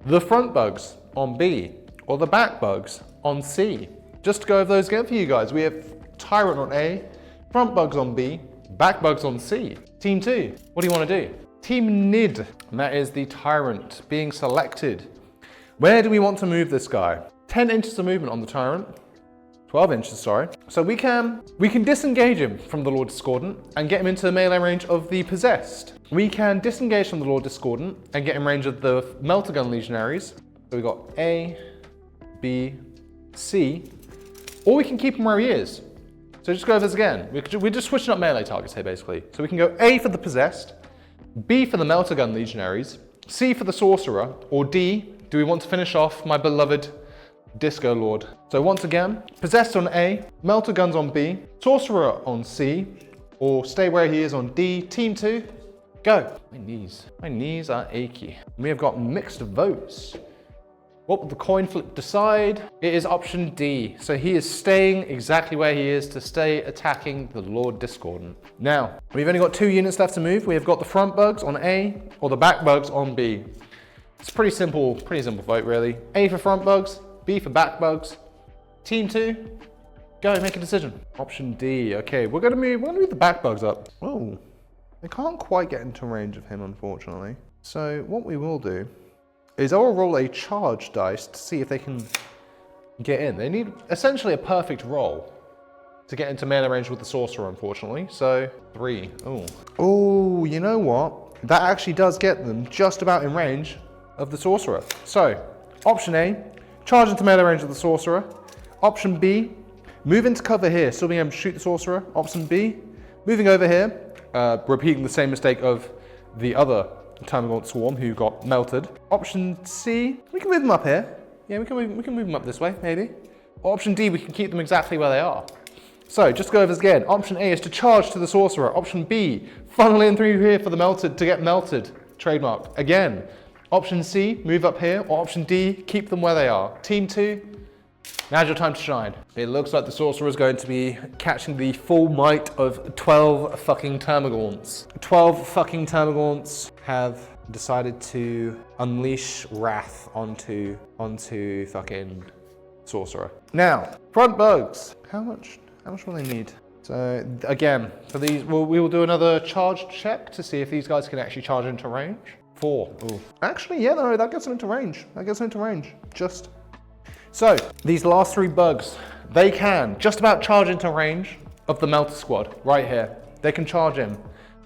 the front bugs on B, or the back bugs on C. Just to go over those again for you guys, we have Tyrant on A, front bugs on B, back bugs on C. Team 2, what do you want to do? Team Nid, and that is the Tyrant being selected. Where do we want to move this guy? 10 inches of movement on the Tyrant. 12 inches, sorry. So we can disengage him from the Lord Discordant and get him into the melee range of the Possessed. We can disengage from the Lord Discordant and get in range of the Melter-Gun Legionaries. So we got A, B, C, or we can keep him where he is. So just go over this again. We're just switching up melee targets here, basically. So we can go A for the Possessed, B for the Melter-Gun Legionaries, C for the Sorcerer, or D, do we want to finish off my beloved Disco Lord? So once again, Possessed on A, Melter Guns on B, Sorcerer on C, or stay where he is on D. Team 2, go. My knees are achy. We have got mixed votes. What will the coin flip decide? It is option D. So he is staying exactly where he is to stay attacking the Lord Discordant. Now, we've only got 2 units left to move. We have got the front bugs on A or the back bugs on B. It's pretty simple vote really. A for front bugs, B for back bugs. Team 2, go make a decision. Option D. Okay, we're gonna move the back bugs up. Oh, they can't quite get into range of him, unfortunately. So what we will do is I will roll a charge dice to see if they can get in. They need essentially a perfect roll to get into melee range with the Sorcerer, unfortunately. So 3. Oh, you know what? That actually does get them just about in range of the Sorcerer. So option A, charge into melee range of the Sorcerer. Option B, move into cover here, still being able to shoot the Sorcerer. Option B, moving over here, repeating the same mistake of the other Termagant Swarm who got melted. Option C, we can move them up here. Yeah, we can move them up this way, maybe. Or option D, we can keep them exactly where they are. So just go over this again. Option A is to charge to the Sorcerer. Option B, funnel in through here for the melted to get melted. Trademark. Again. Option C, move up here. Or option D, keep them where they are. Team 2, now's your time to shine. It looks like the Sorcerer is going to be catching the full might of 12 fucking Termagants. 12 fucking Termagants have decided to unleash wrath onto fucking Sorcerer. Now, front bugs. How much will they need? So again, for these, we will do another charge check to see if these guys can actually charge into range. 4. Ooh. Actually, yeah, no, that gets them into range. Just. So, these last 3 bugs, they can just about charge into range of the Melter Squad right here. They can charge in.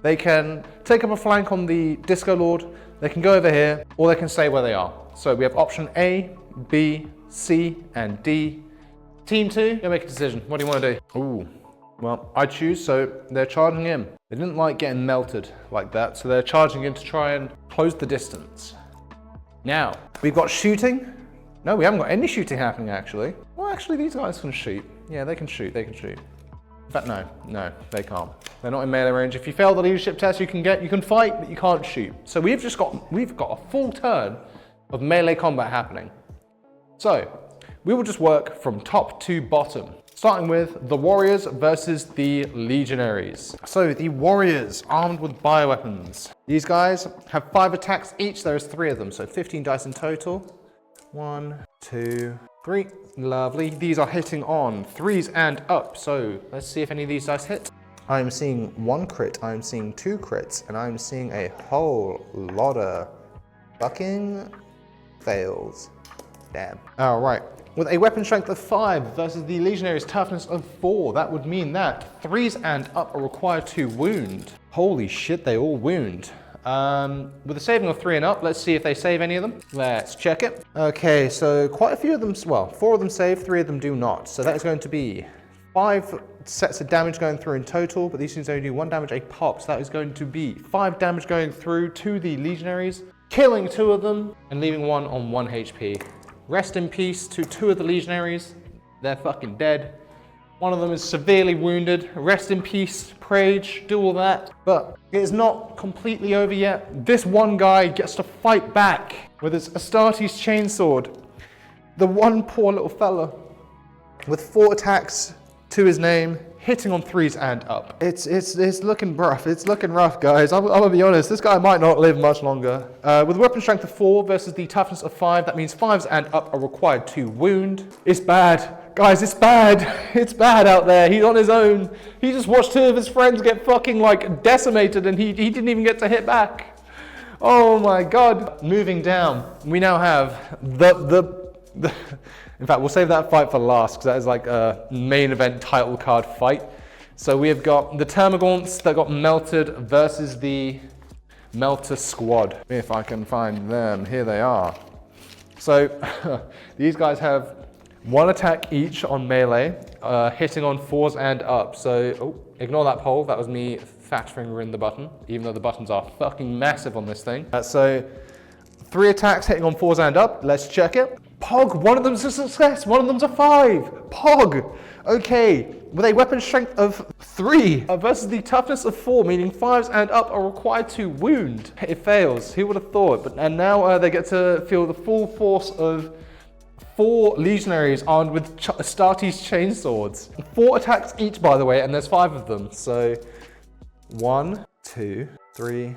They can take up a flank on the Disco Lord. They can go over here, or they can stay where they are. So we have option A, B, C, and D. Team 2, go make a decision. What do you want to do? Ooh, well, I choose, so they're charging in. They didn't like getting melted like that, so they're charging in to try and close the distance. Now, we've got shooting. No, we haven't got any shooting happening, actually. Well, actually, these guys can shoot. Yeah, they can shoot. In fact, no, they can't. They're not in melee range. If you fail the leadership test, you can fight, but you can't shoot. So we've got a full turn of melee combat happening. So we will just work from top to bottom, starting with the Warriors versus the Legionaries. So the Warriors, armed with bioweapons. These guys have 5 attacks each. There's 3 of them, so 15 dice in total. 1, 2, 3. Lovely. These are hitting on 3s and up. So let's see if any of these dice hit. I'm seeing 1 crit, I'm seeing 2 crits, and I'm seeing a whole lot of fucking fails. Damn. All right. With a weapon strength of 5 versus the Legionary's toughness of 4, that would mean that 3s and up are required to wound. Holy shit, they all wound. With a saving of 3 and up, let's see if they save any of them. Let's check it. Okay, so quite a few of them, well, 4 of them save, 3 of them do not. So that is going to be 5 sets of damage going through in total, but these things only do 1 damage a pop. So that is going to be 5 damage going through to the Legionaries, killing 2 of them and leaving 1 on 1 HP. Rest in peace to 2 of the Legionaries. They're fucking dead. 1 of them is severely wounded. Rest in peace, Prage, do all that. But it is not completely over yet. This one guy gets to fight back with his Astartes chainsword. The one poor little fella with 4 attacks to his name, hitting on 3s and up. It's looking rough. It's looking rough, guys. I'm gonna be honest. This guy might not live much longer. With a weapon strength of 4 versus the toughness of 5, that means 5s and up are required to wound. It's bad. Guys, it's bad. It's bad out there. He's on his own. He just watched two of his friends get fucking like decimated and he didn't even get to hit back. Oh my God. Moving down, we now have the in fact, we'll save that fight for last because that is like a main event title card fight. So we have got the Termagants that got melted versus the Melter Squad. If I can find them, here they are. So these guys have one attack each on melee, hitting on 4s and up. So ignore that poll, that was me fat fingering the button, even though the buttons are fucking massive on this thing. So 3 attacks hitting on 4s and up, let's check it. Pog, one of them's a success, one of them's a 5. Pog, okay, with a weapon strength of 3 versus the toughness of 4, meaning 5s and up are required to wound. It fails, who would have thought? And now they get to feel the full force of 4 legionaries armed with Astartes chainswords. 4 attacks each, by the way, and there's 5 of them. So 1, 2, 3,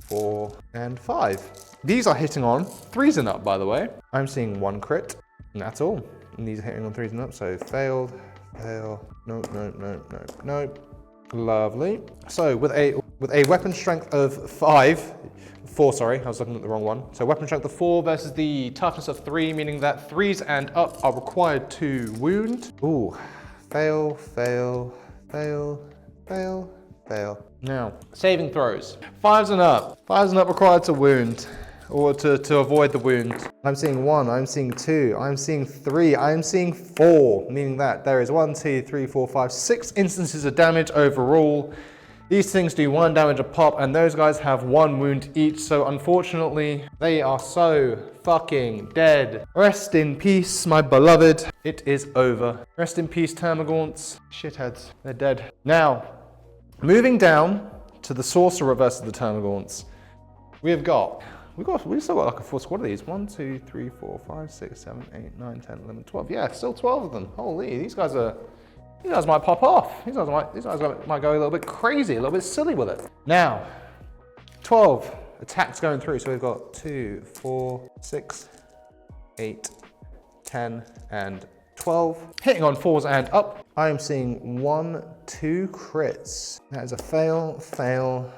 4, and 5. These are hitting on 3s and up, by the way. I'm seeing 1 crit, and that's all. And these are hitting on 3s and up, so failed, fail, nope, nope, nope, nope, nope. Lovely. So with a weapon strength of 4, sorry, I was looking at the wrong one. So weapon strength of 4 versus the toughness of 3, meaning that 3s and up are required to wound. Ooh, fail, fail, fail, fail, fail. Now, saving throws. 5s and up. 5s and up required to wound, or to avoid the wound. I'm seeing 1, I'm seeing 2, I'm seeing 3, I'm seeing 4, meaning that there is 1, 2, 3, 4, 5, 6 instances of damage overall. These things do 1 damage a pop, and those guys have 1 wound each, so unfortunately, they are so fucking dead. Rest in peace, my beloved. It is over. Rest in peace, Termagants. Shitheads, they're dead. Now, moving down to the Sorcerer versus the Termagants, we've still got like a full squad of these. 1, 2, 3, 4, 5, 6, 7, 8, 9, 10, 11, 12. Yeah, still 12 of them. Holy, these guys might pop off. These guys might go a little bit crazy, a little bit silly with it. Now, 12 attacks going through. So we've got 2, 4, 6, 8, 10, and 12. Hitting on 4s and up. I am seeing 1, 2 crits. That is a fail, fail,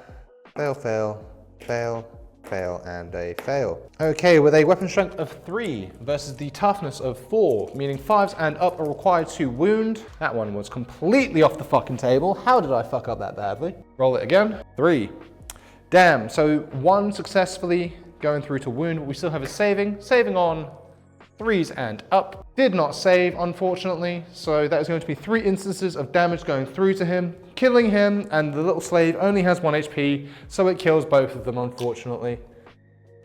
fail, fail, fail, fail, and a fail. Okay, with a weapon strength of 3 versus the toughness of 4, meaning 5s and up are required to wound. That one was completely off the fucking table. How did I fuck up that badly? Roll it again. 3. Damn, so 1 successfully going through to wound, but we still have a saving on 3s and up. Did not save, unfortunately, so that is going to be 3 instances of damage going through to him, killing him, and the little slave only has 1 HP, so it kills both of them, unfortunately.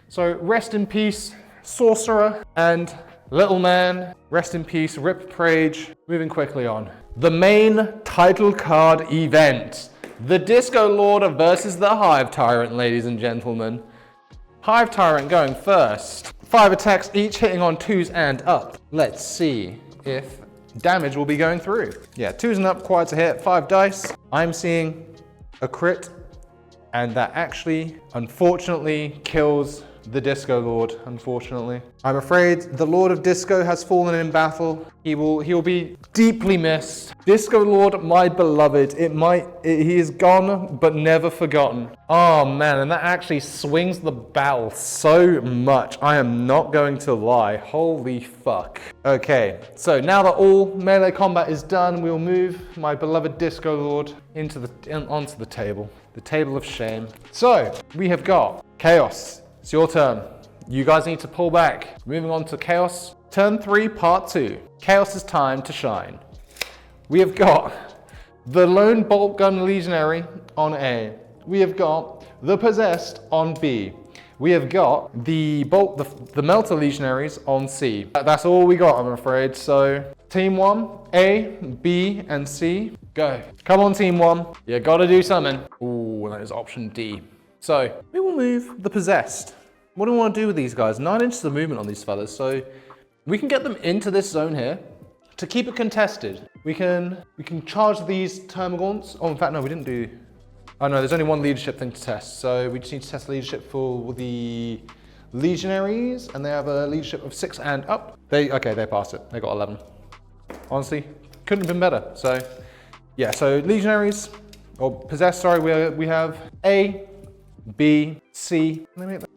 So rest in peace, Sorcerer, and little man, rest in peace, Rip Prage. Moving quickly on. The main title card event. The Disco Lord versus the Hive Tyrant, ladies and gentlemen. Hive Tyrant going first. 5 attacks each hitting on 2s and up. Let's see if damage will be going through. Yeah, 2s and up required to hit, 5 dice. I'm seeing a crit, and that actually, unfortunately, kills the Disco Lord, unfortunately. I'm afraid the Lord of Disco has fallen in battle. He will be deeply missed. Disco Lord, my beloved, he is gone, but never forgotten. Oh man, and that actually swings the battle so much. I am not going to lie, holy fuck. Okay, so now that all melee combat is done, we'll move my beloved Disco Lord onto the table of shame. So, we have got Chaos. It's your turn. You guys need to pull back. Moving on to Chaos. Turn 3, part 2. Chaos's time to shine. We have got the Lone Bolt Gun Legionary on A. We have got the Possessed on B. We have got the Melter Legionaries on C. That's all we got, I'm afraid. So, Team 1, A, B, and C, go. Come on, Team 1. You gotta do something. Ooh, that is option D. So, we will move the Possessed. What do we want to do with these guys? 9 inches of movement on these fellas, so we can get them into this zone here to keep it contested. We can charge these Termagants. Oh, in fact, no, we didn't do... Oh no, there's only 1 leadership thing to test, so we just need to test leadership for the Legionaries, and they have a leadership of 6 and up. They passed it. They got 11. honestly, couldn't have been better. So, yeah, so Legionaries, or Possessed, sorry, we have A, B, C.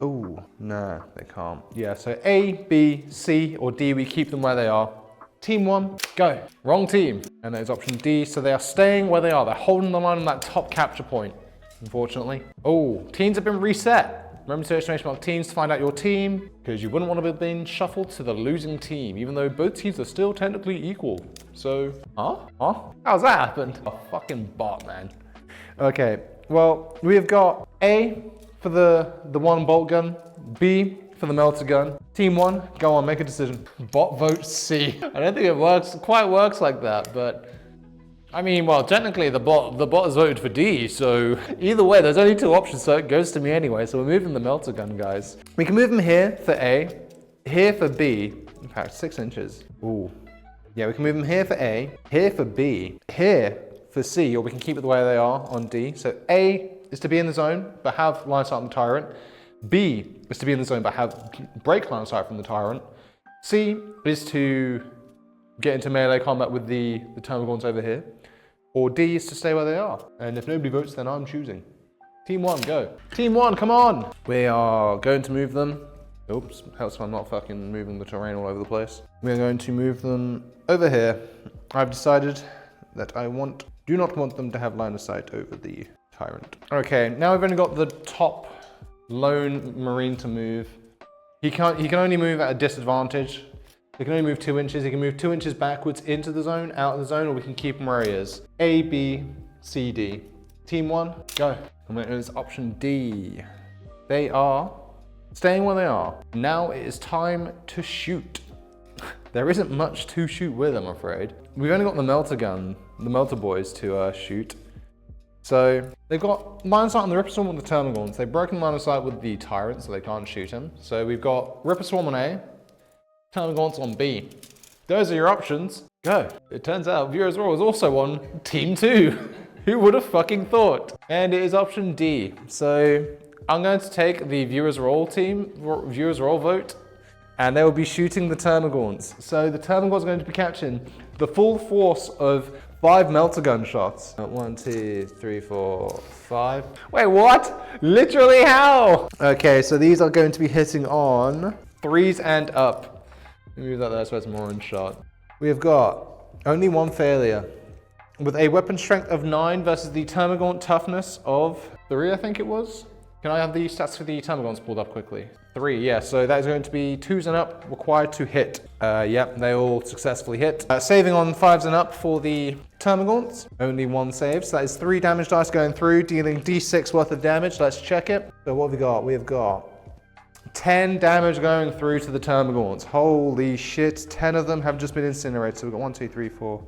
Oh, no, they can't. Yeah, so A, B, C, or D, we keep them where they are. Team 1, go. Wrong team. And there's option D, so they are staying where they are. They're holding the line on that top capture point, unfortunately. Oh, teams have been reset. Remember to exclamation mark teams to find out your team, because you wouldn't want to have been shuffled to the losing team, even though both teams are still technically equal. So, how's that happened? A fucking bot, man. Okay, well, we have got A for the one bolt gun, B for the melter gun. Team 1, go on, make a decision. Bot vote C. I don't think it quite works like that, but I mean, well, technically the bot has voted for D, so either way, there's only 2 options, so it goes to me anyway, so we're moving the melter gun, guys. We can move them here for A, here for B, in fact, 6 inches. Ooh. Yeah, we can move them here for A, here for B, here for C, or we can keep it the way they are on D. So A is to be in the zone, but have line of sight on the Tyrant. B is to be in the zone, but have break line of sight from the Tyrant. C is to get into melee combat with the Termagants over here. Or D is to stay where they are. And if nobody votes, then I'm choosing. Team 1, go. Team 1, come on! We are going to move them. Oops, helps if I'm not fucking moving the terrain all over the place. We are going to move them over here. I've decided that I do not want them to have line of sight over the Tyrant. Okay, now we've only got the top lone Marine to move. He can only move at a disadvantage. He can only move 2 inches. He can move 2 inches backwards into the zone, out of the zone, or we can keep him where he is. A, B, C, D. Team 1, go. And it is option D. They are staying where they are. Now it is time to shoot. There isn't much to shoot with, I'm afraid. We've only got the melter gun, the melter boys to shoot. So they've got line of sight on the Ripper Swarm with the Termagants. They've broken line of sight with the Tyrant, so they can't shoot him. So we've got Ripper Swarm on A, Termagants on B. Those are your options. Go. It turns out ViewersRoll is also on Team 2. Who would have fucking thought? And it is option D. So I'm going to take the ViewersRoll team, ViewersRoll vote, and they will be shooting the Termagants. So the Termagants are going to be catching the full force of 5 melter gun shots. 1, 2, 3, 4, 5. Wait, what? Literally how? Okay, so these are going to be hitting on 3s and up. Let me move that there so it's more in shot. We have got only 1 failure. With a weapon strength of 9 versus the Termagant toughness of 3, I think it was. Can I have the stats for the Termagants pulled up quickly? 3, yeah, so that is going to be 2s and up required to hit. Yep, they all successfully hit. Saving on 5s and up for the Termagants. Only 1 save, so that is 3 damage dice going through, dealing D6 worth of damage. Let's check it. So what have we got? We have got 10 damage going through to the Termagants. Holy shit, 10 of them have just been incinerated. So we've got 1, 2, 3, 4,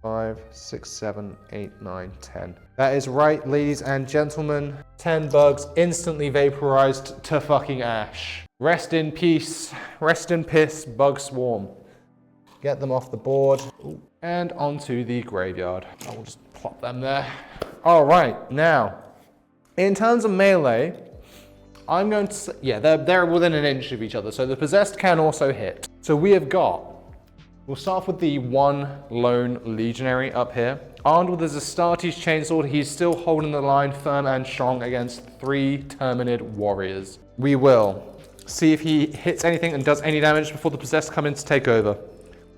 5, 6, 7, 8, 9, 10. That is right, ladies and gentlemen. 10 bugs instantly vaporized to fucking ash. Rest in peace, rest in piss, bug swarm. Get them off the board. Ooh. And onto the graveyard. I will just plop them there. All right, now, in terms of melee, I'm going to say, yeah, they're within an inch of each other, so the possessed can also hit. So we have got, we'll start off with the 1 lone legionary up here. Armed with his Astartes chainsword, he's still holding the line firm and strong against 3 Terminid warriors. We will see if he hits anything and does any damage before the possessed come in to take over.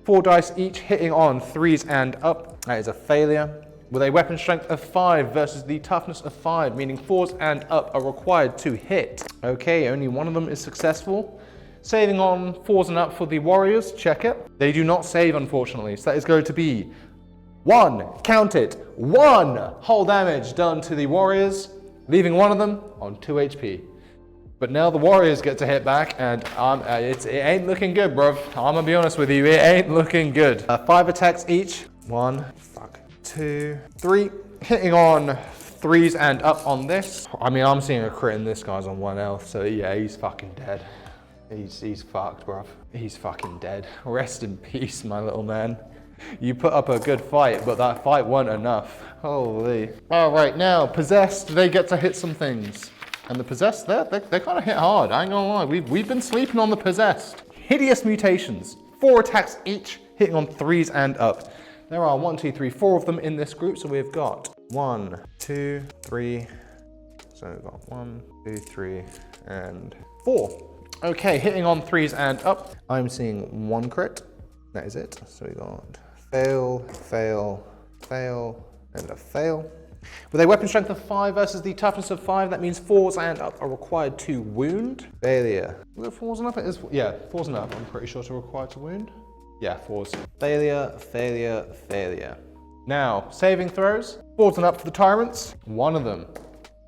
4 dice each hitting on 3s and up. That is a failure. With a weapon strength of 5 versus the toughness of 5, meaning 4s and up are required to hit. Okay, only 1 of them is successful. Saving on 4s and up for the warriors, check it. They do not save, unfortunately, so that is going to be 1, count it, 1 whole damage done to the warriors, leaving 1 of them on 2 HP. But now the warriors get to hit back, and it ain't looking good, bruv. I'm gonna be honest with you, it ain't looking good. 5 attacks each. 1, 2, 3, hitting on 3s and up on this. I mean, I'm seeing a crit and this guy's on 1 health, so yeah, he's fucking dead. He's fucked, bruv. He's fucking dead. Rest in peace, my little man. You put up a good fight, but that fight wasn't enough. Holy. All right, now, possessed, they get to hit some things. And the possessed, they kind of hit hard, I ain't gonna lie. We've been sleeping on the possessed. Hideous mutations, 4 attacks each, hitting on 3s and up. There are 1, 2, 3, 4 of them in this group, so we've got 1, 2, 3. So we've got 1, 2, 3, and 4. Okay, hitting on 3s and up. I'm seeing 1 crit. That is it. So we got fail, fail, fail, and a fail. With a weapon strength of 5 versus the toughness of 5, that means 4s and up are required to wound. Failure. Was it 4s and up? It is, yeah, 4s and up. I'm pretty sure to required to wound. Yeah, 4s. Failure, failure, failure. Now, saving throws. 4s and up for the tyrants. One of them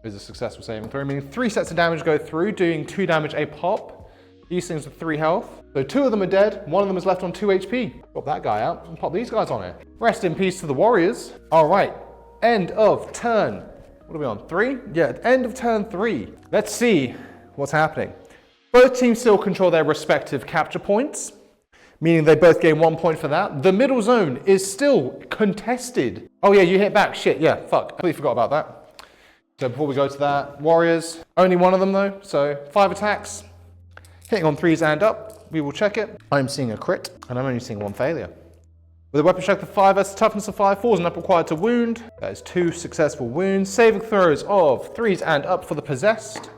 is a successful saving throw, meaning 3 sets of damage go through, doing 2 damage a pop. These things are 3 health. So 2 of them are dead, 1 of them is left on 2 HP. Pop that guy out and pop these guys on it. Rest in peace to the warriors. All right, end of turn. What are we on, 3? Yeah, end of turn 3. Let's see what's happening. Both teams still control their respective capture points, meaning they both gain 1 point for that. The middle zone is still contested. Oh yeah, you hit back, shit, yeah, fuck. I completely forgot about that. So before we go to that, warriors, only 1 of them though, so 5 attacks. Hitting on 3s and up, we will check it. I'm seeing a crit, and I'm only seeing 1 failure. With a weapon strength of 5 versus toughness of 5, 4s and up required to wound. That is 2 successful wounds. Saving throws of 3s and up for the possessed.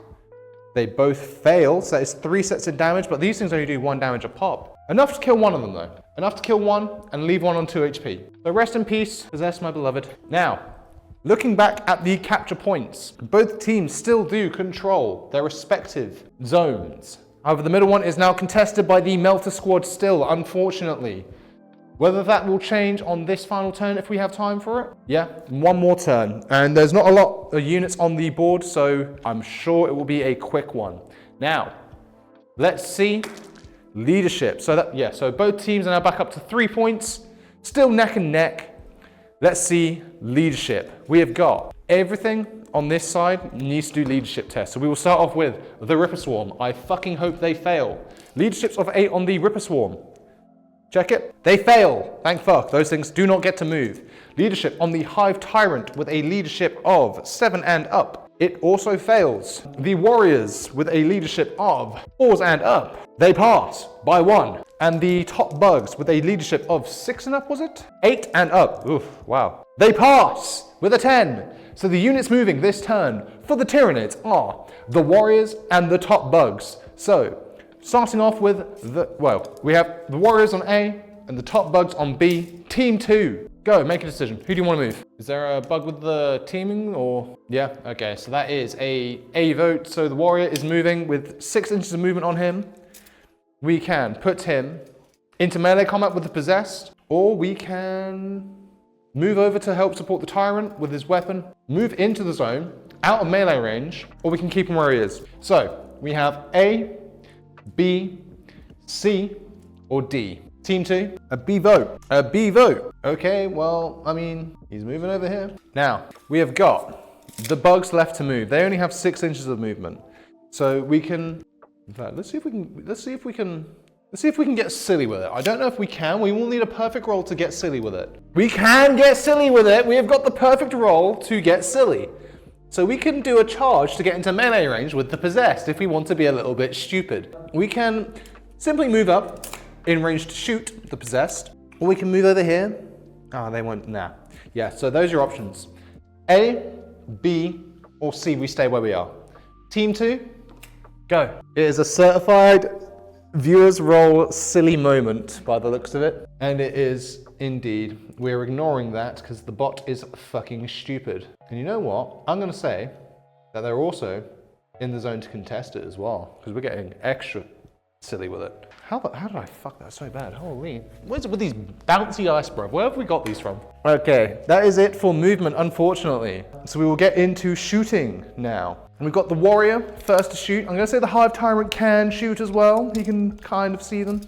They both fail, so that is 3 sets of damage, but these things only do 1 damage a pop. Enough to kill 1 of them though. Enough to kill 1 and leave 1 on 2 HP. So rest in peace, possess my beloved. Now, looking back at the capture points, both teams still do control their respective zones. However, the middle one is now contested by the Melter squad still, unfortunately. Whether that will change on this final turn if we have time for it. Yeah, 1 more turn. And there's not a lot of units on the board, so I'm sure it will be a quick one. Now, let's see leadership. So both teams are now back up to 3 points, still neck and neck. Let's see leadership. We have got everything on this side needs to do leadership tests. So we will start off with the Ripper Swarm. I fucking hope they fail. Leaderships of 8 on the Ripper Swarm. Check it. They fail. Thank fuck. Those things do not get to move. Leadership on the Hive Tyrant with a leadership of 7 and up. It also fails. The Warriors with a leadership of 4s and up. They pass by 1. And the Top Bugs with a leadership of 6 and up, was it? 8 and up. Oof, wow. They pass with a 10. So the units moving this turn for the Tyranids are the Warriors and the Top Bugs. So, starting off with we have the Warriors on A and the Top Bugs on B. Team 2, go, make a decision. Who do you want to move? Is there a bug with the teaming or? Yeah, okay, so that is a vote. So the Warrior is moving with 6 inches of movement on him. We can put him into melee combat with the Possessed, or we can move over to help support the Tyrant with his weapon, move into the zone, out of melee range, or we can keep him where he is. So, we have A, B, C, or D. Team 2, a B vote. A B vote. Okay, well, I mean, he's moving over here. Now, we have got the Bugs left to move. They only have 6 inches of movement. So we can, in fact, let's see if we can get silly with it. I don't know if we can. We will need a perfect roll to get silly with it. We can get silly with it. We have got the perfect roll to get silly. So we can do a charge to get into melee range with the Possessed if we want to be a little bit stupid. We can simply move up in range to shoot the Possessed, or we can move over here. Oh, they won't, nah. Yeah, so those are your options. A, B, or C, we stay where we are. Team 2, go. It is a certified viewers roll silly moment by the looks of it. And it is indeed. We're ignoring that because the bot is fucking stupid. And you know what? I'm going to say that they're also in the zone to contest it as well, because we're getting extra silly with it. How did I fuck that so bad? Holy. What's it with these bouncy ice, bro? Where have we got these from? Okay, that is it for movement, unfortunately. So we will get into shooting now. And we've got the Warrior first to shoot. I'm going to say the Hive Tyrant can shoot as well. He can kind of see them.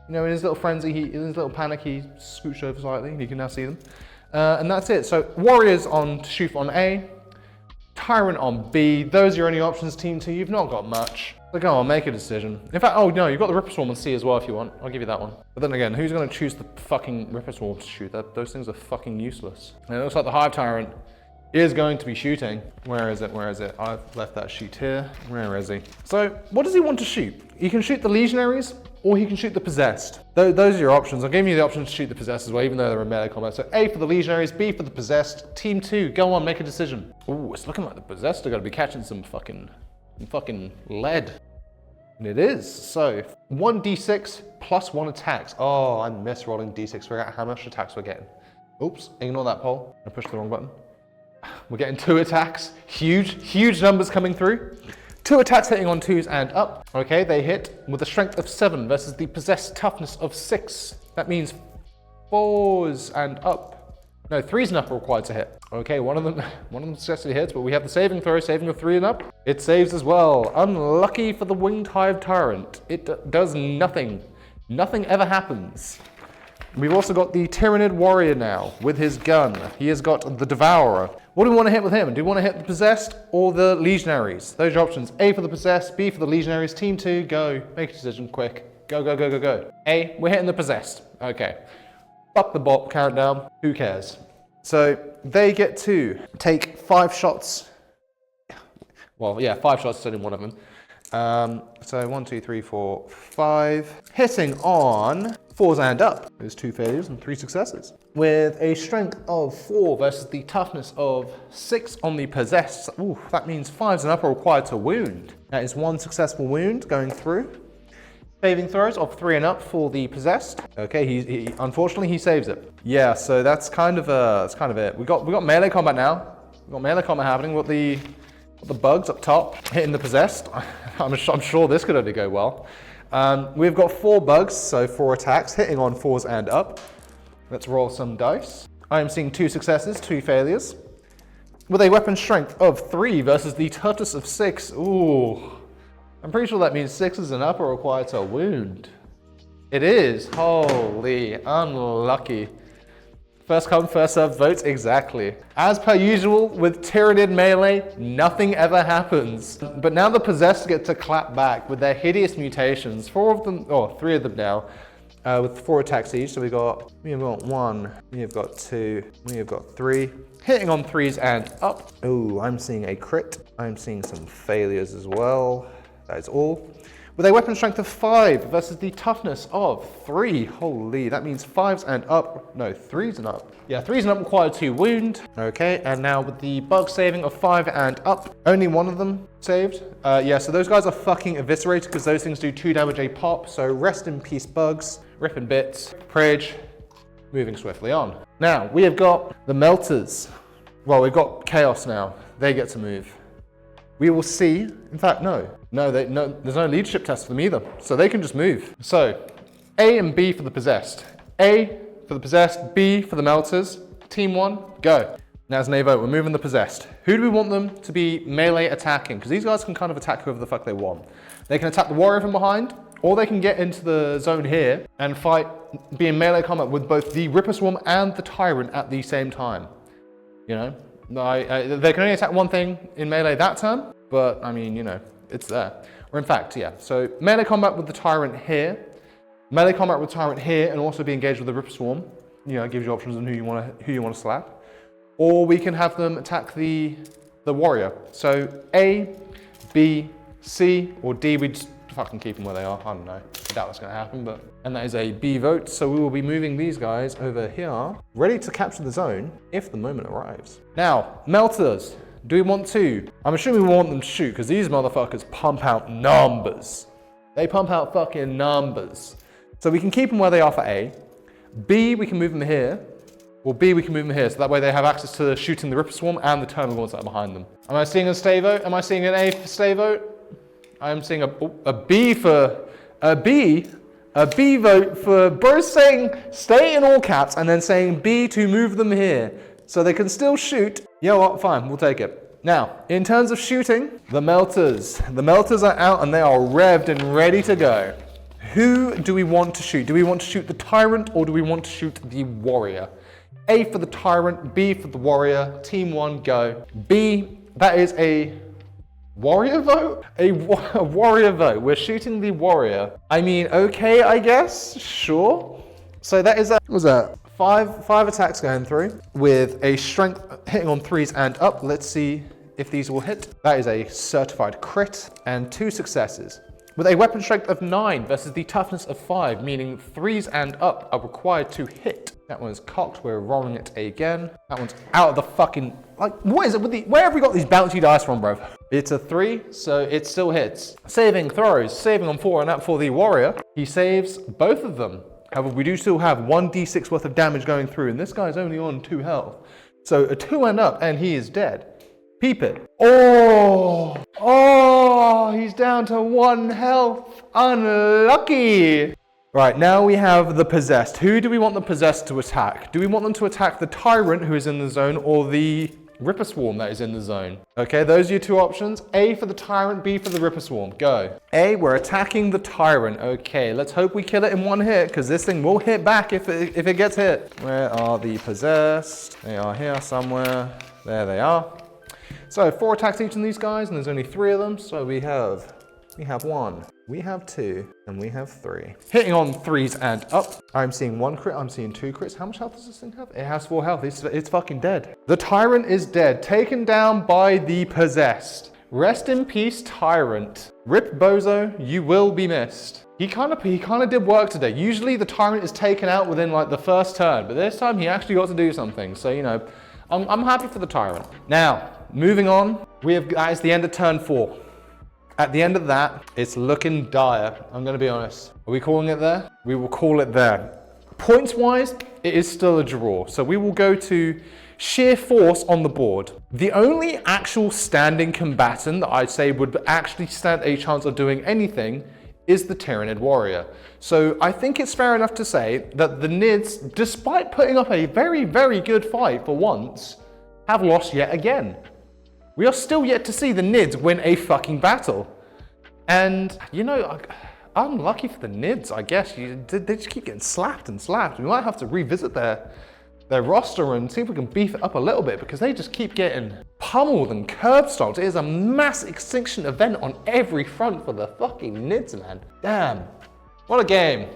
You know, in his little frenzy, in his little panic, he scooched over slightly, and he can now see them. And that's it. So Warriors on to shoot on A, Tyrant on B. Those are your only options, Team 2. You've not got much. So go on, make a decision. In fact, oh no, you've got the Ripper Swarm on C as well if you want. I'll give you that one. But then again, who's going to choose the fucking Ripper Swarm to shoot? Those things are fucking useless. And it looks like the Hive Tyrant is going to be shooting. Where is it? Where is it? I've left that sheet here. Where is he? So what does he want to shoot? He can shoot the Legionaries, or he can shoot the possessed. Those are your options. I'm giving you the option to shoot the possessed as well, even though they're in melee combat. So A for the legionaries, B for the possessed. Team 2, go on, make a decision. Ooh, it's looking like the possessed are gonna be catching some fucking lead. And it is. So 1d6 plus 1 attacks. Oh, I miss rolling d6 to figure out how much attacks we're getting. Oops, ignore that poll. I pushed the wrong button. We're getting 2 attacks. Huge numbers coming through. 2 attacks hitting on 2s and up. Okay, they hit with a strength of 7 versus the possessed toughness of 6. That means 4s and up. No, 3s and up are required to hit. Okay, one of them successfully hits, but we have the saving throw, saving of 3 and up. It saves as well. Unlucky for the Winged Hive Tyrant. It does nothing. Nothing ever happens. We've also got the Tyranid Warrior now with his gun. He has got the Devourer. What do we want to hit with him? Do we want to hit the Possessed or the Legionaries? Those are options. A for the Possessed, B for the Legionaries. Team 2, go. Make a decision, quick. Go, go, go, go, go. A, we're hitting the Possessed. Okay. Fuck the bot countdown. Who cares? So they get to take 5 shots. Well, yeah, 5 shots instead of one of them. So 1, 2, 3, 4, 5. Hitting on 4s and up. There's 2 failures and 3 successes. With a strength of 4 versus the toughness of 6 on the possessed. Ooh, that means 5s and up are required to wound. That is 1 successful wound going through. Saving throws of 3 and up for the possessed. Okay, he unfortunately he saves it. Yeah, so that's kind of it. We got melee combat now. We got melee combat happening. We've got the bugs up top hitting the possessed. I'm sure this could only go well. We've got 4 bugs, so 4 attacks, hitting on 4s and up. Let's roll some dice. I am seeing 2 successes, 2 failures. With a weapon strength of 3 versus the toughness of 6. Ooh, I'm pretty sure that means 6s and up are required to wound. It is. Holy, unlucky. First come, first served votes, exactly. As per usual, with Tyranid melee, nothing ever happens. But now the possessed get to clap back with their hideous mutations. 3 of them now, with 4 attacks each. So we have got 1, we have got 2, we have got 3. Hitting on 3s and up. Oh, I'm seeing a crit. I'm seeing some failures as well. That is all. With a weapon strength of 5 versus the toughness of 3. Holy, that means 5s and up. No, 3s and up. Yeah, 3s and up required to wound. Okay, and now with the bug saving of 5 and up, only 1 of them saved. Yeah, so those guys are fucking eviscerated because those things do 2 damage a pop. So rest in peace, bugs. Rip in bits. Pridge. Moving swiftly on. Now, we have got the Melters. Well, we've got Chaos now. They get to move. We will see, in fact, no, there's no leadership test for them either, so they can just move. So, A and B for the possessed. A for the possessed, B for the melters. Team 1, go. Now as an A vote, we're moving the possessed. Who do we want them to be melee attacking? Because these guys can kind of attack whoever the fuck they want. They can attack the warrior from behind, or they can get into the zone here and fight, be in melee combat with both the Ripper Swarm and the Tyrant at the same time. You know? They can only attack one thing in melee that turn, but I mean, you know, it's there. Or in fact, yeah. So melee combat with the Tyrant here, melee combat with Tyrant here, and also be engaged with the Ripper Swarm. You know, it gives you options on who you want to slap. Or we can have them attack the warrior. So A, B, C, or D. We just fucking keep them where they are. I don't know. I doubt that's going to happen, but and that is a B vote. So we will be moving these guys over here, ready to capture the zone if the moment arrives. Now, melters. Do we want to? I'm assuming we want them to shoot because these motherfuckers pump out numbers. They pump out fucking numbers. So we can keep them where they are for A. B, we can move them here. Or B, we can move them here. So that way they have access to shooting the Ripper Swarm and the Terminal ones that are behind them. Am I seeing a stay vote? Am I seeing an A for stay vote? I'm seeing a B for a B vote for both saying stay in all caps and then saying B to move them here. So they can still shoot. You know what? Fine, we'll take it. Now, in terms of shooting, the melters. The melters are out and they are revved and ready to go. Who do we want to shoot? Do we want to shoot the Tyrant or do we want to shoot the Warrior? A for the Tyrant, B for the Warrior. Team 1, go. B, that is a warrior vote? A warrior vote. We're shooting the warrior. I mean, okay, I guess. Sure. So that is what was that? Five attacks going through with a strength hitting on 3s and up. Let's see if these will hit. That is a certified crit and 2 successes. with a weapon strength of 9 versus the toughness of 5, meaning 3s and up are required to hit. That one's cocked, we're rolling it again. That one's out of the fucking, like, what is it with the, where have we got these bouncy dice from, bro? It's a 3, so it still hits. Saving throws, saving on 4 and up for the warrior. He saves both of them. However, we do still have 1d6 worth of damage going through, and this guy's only on 2 health. So a 2 and up, and he is dead. Peep it. Oh, he's down to 1 health. Unlucky. Right, now we have the possessed. Who do we want the possessed to attack? Do we want them to attack the tyrant who is in the zone or the Ripper Swarm that is in the zone? Okay, those are your 2 options. A for the tyrant, B for the Ripper Swarm. Go. A, we're attacking the tyrant. Okay, let's hope we kill it in 1 hit, because this thing will hit back if it gets hit. Where are the possessed? They are here somewhere. There they are. So 4 attacks each of these guys, and there's only 3 of them. So we have 1, we have 2, and we have 3. Hitting on 3s and up. I'm seeing 1 crit, I'm seeing 2 crits. How much health does this thing have? It has 4 health, it's fucking dead. The tyrant is dead, taken down by the possessed. Rest in peace, tyrant. Rip Bozo, you will be missed. He kind of did work today. Usually the tyrant is taken out within like the first turn, but this time he actually got to do something. So, you know, I'm happy for the tyrant. Now, moving on, that is the end of turn 4. At the end of that, it's looking dire, I'm gonna be honest. Are we calling it there? We will call it there. Points-wise, it is still a draw. So we will go to sheer force on the board. The only actual standing combatant that I'd say would actually stand a chance of doing anything is the Tyranid warrior. So I think it's fair enough to say that the Nids, despite putting up a very, very good fight for once, have lost yet again. We are still yet to see the Nids win a fucking battle. And, you know, unlucky for the Nids, I guess. They just keep getting slapped and slapped. We might have to revisit their roster and see if we can beef it up a little bit, because they just keep getting pummeled and curb stomped. It is a mass extinction event on every front for the fucking Nids, man. Damn. What a game.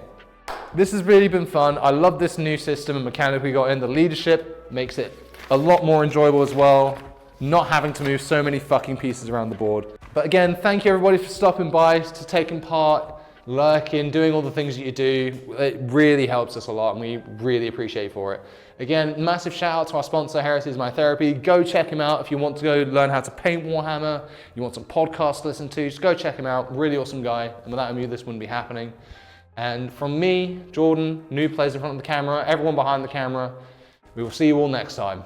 This has really been fun. I love this new system and mechanic we got in. The leadership makes it a lot more enjoyable as well. Not having to move so many fucking pieces around the board. But again, thank you everybody for stopping by, to taking part, lurking, doing all the things that you do. It really helps us a lot, and we really appreciate for it. Again, massive shout out to our sponsor, Heresy is My Therapy. Go check him out if you want to go learn how to paint Warhammer, you want some podcasts to listen to, just go check him out. Really awesome guy, and without him, this wouldn't be happening. And from me, Jordan, new players in front of the camera, everyone behind the camera, we will see you all next time.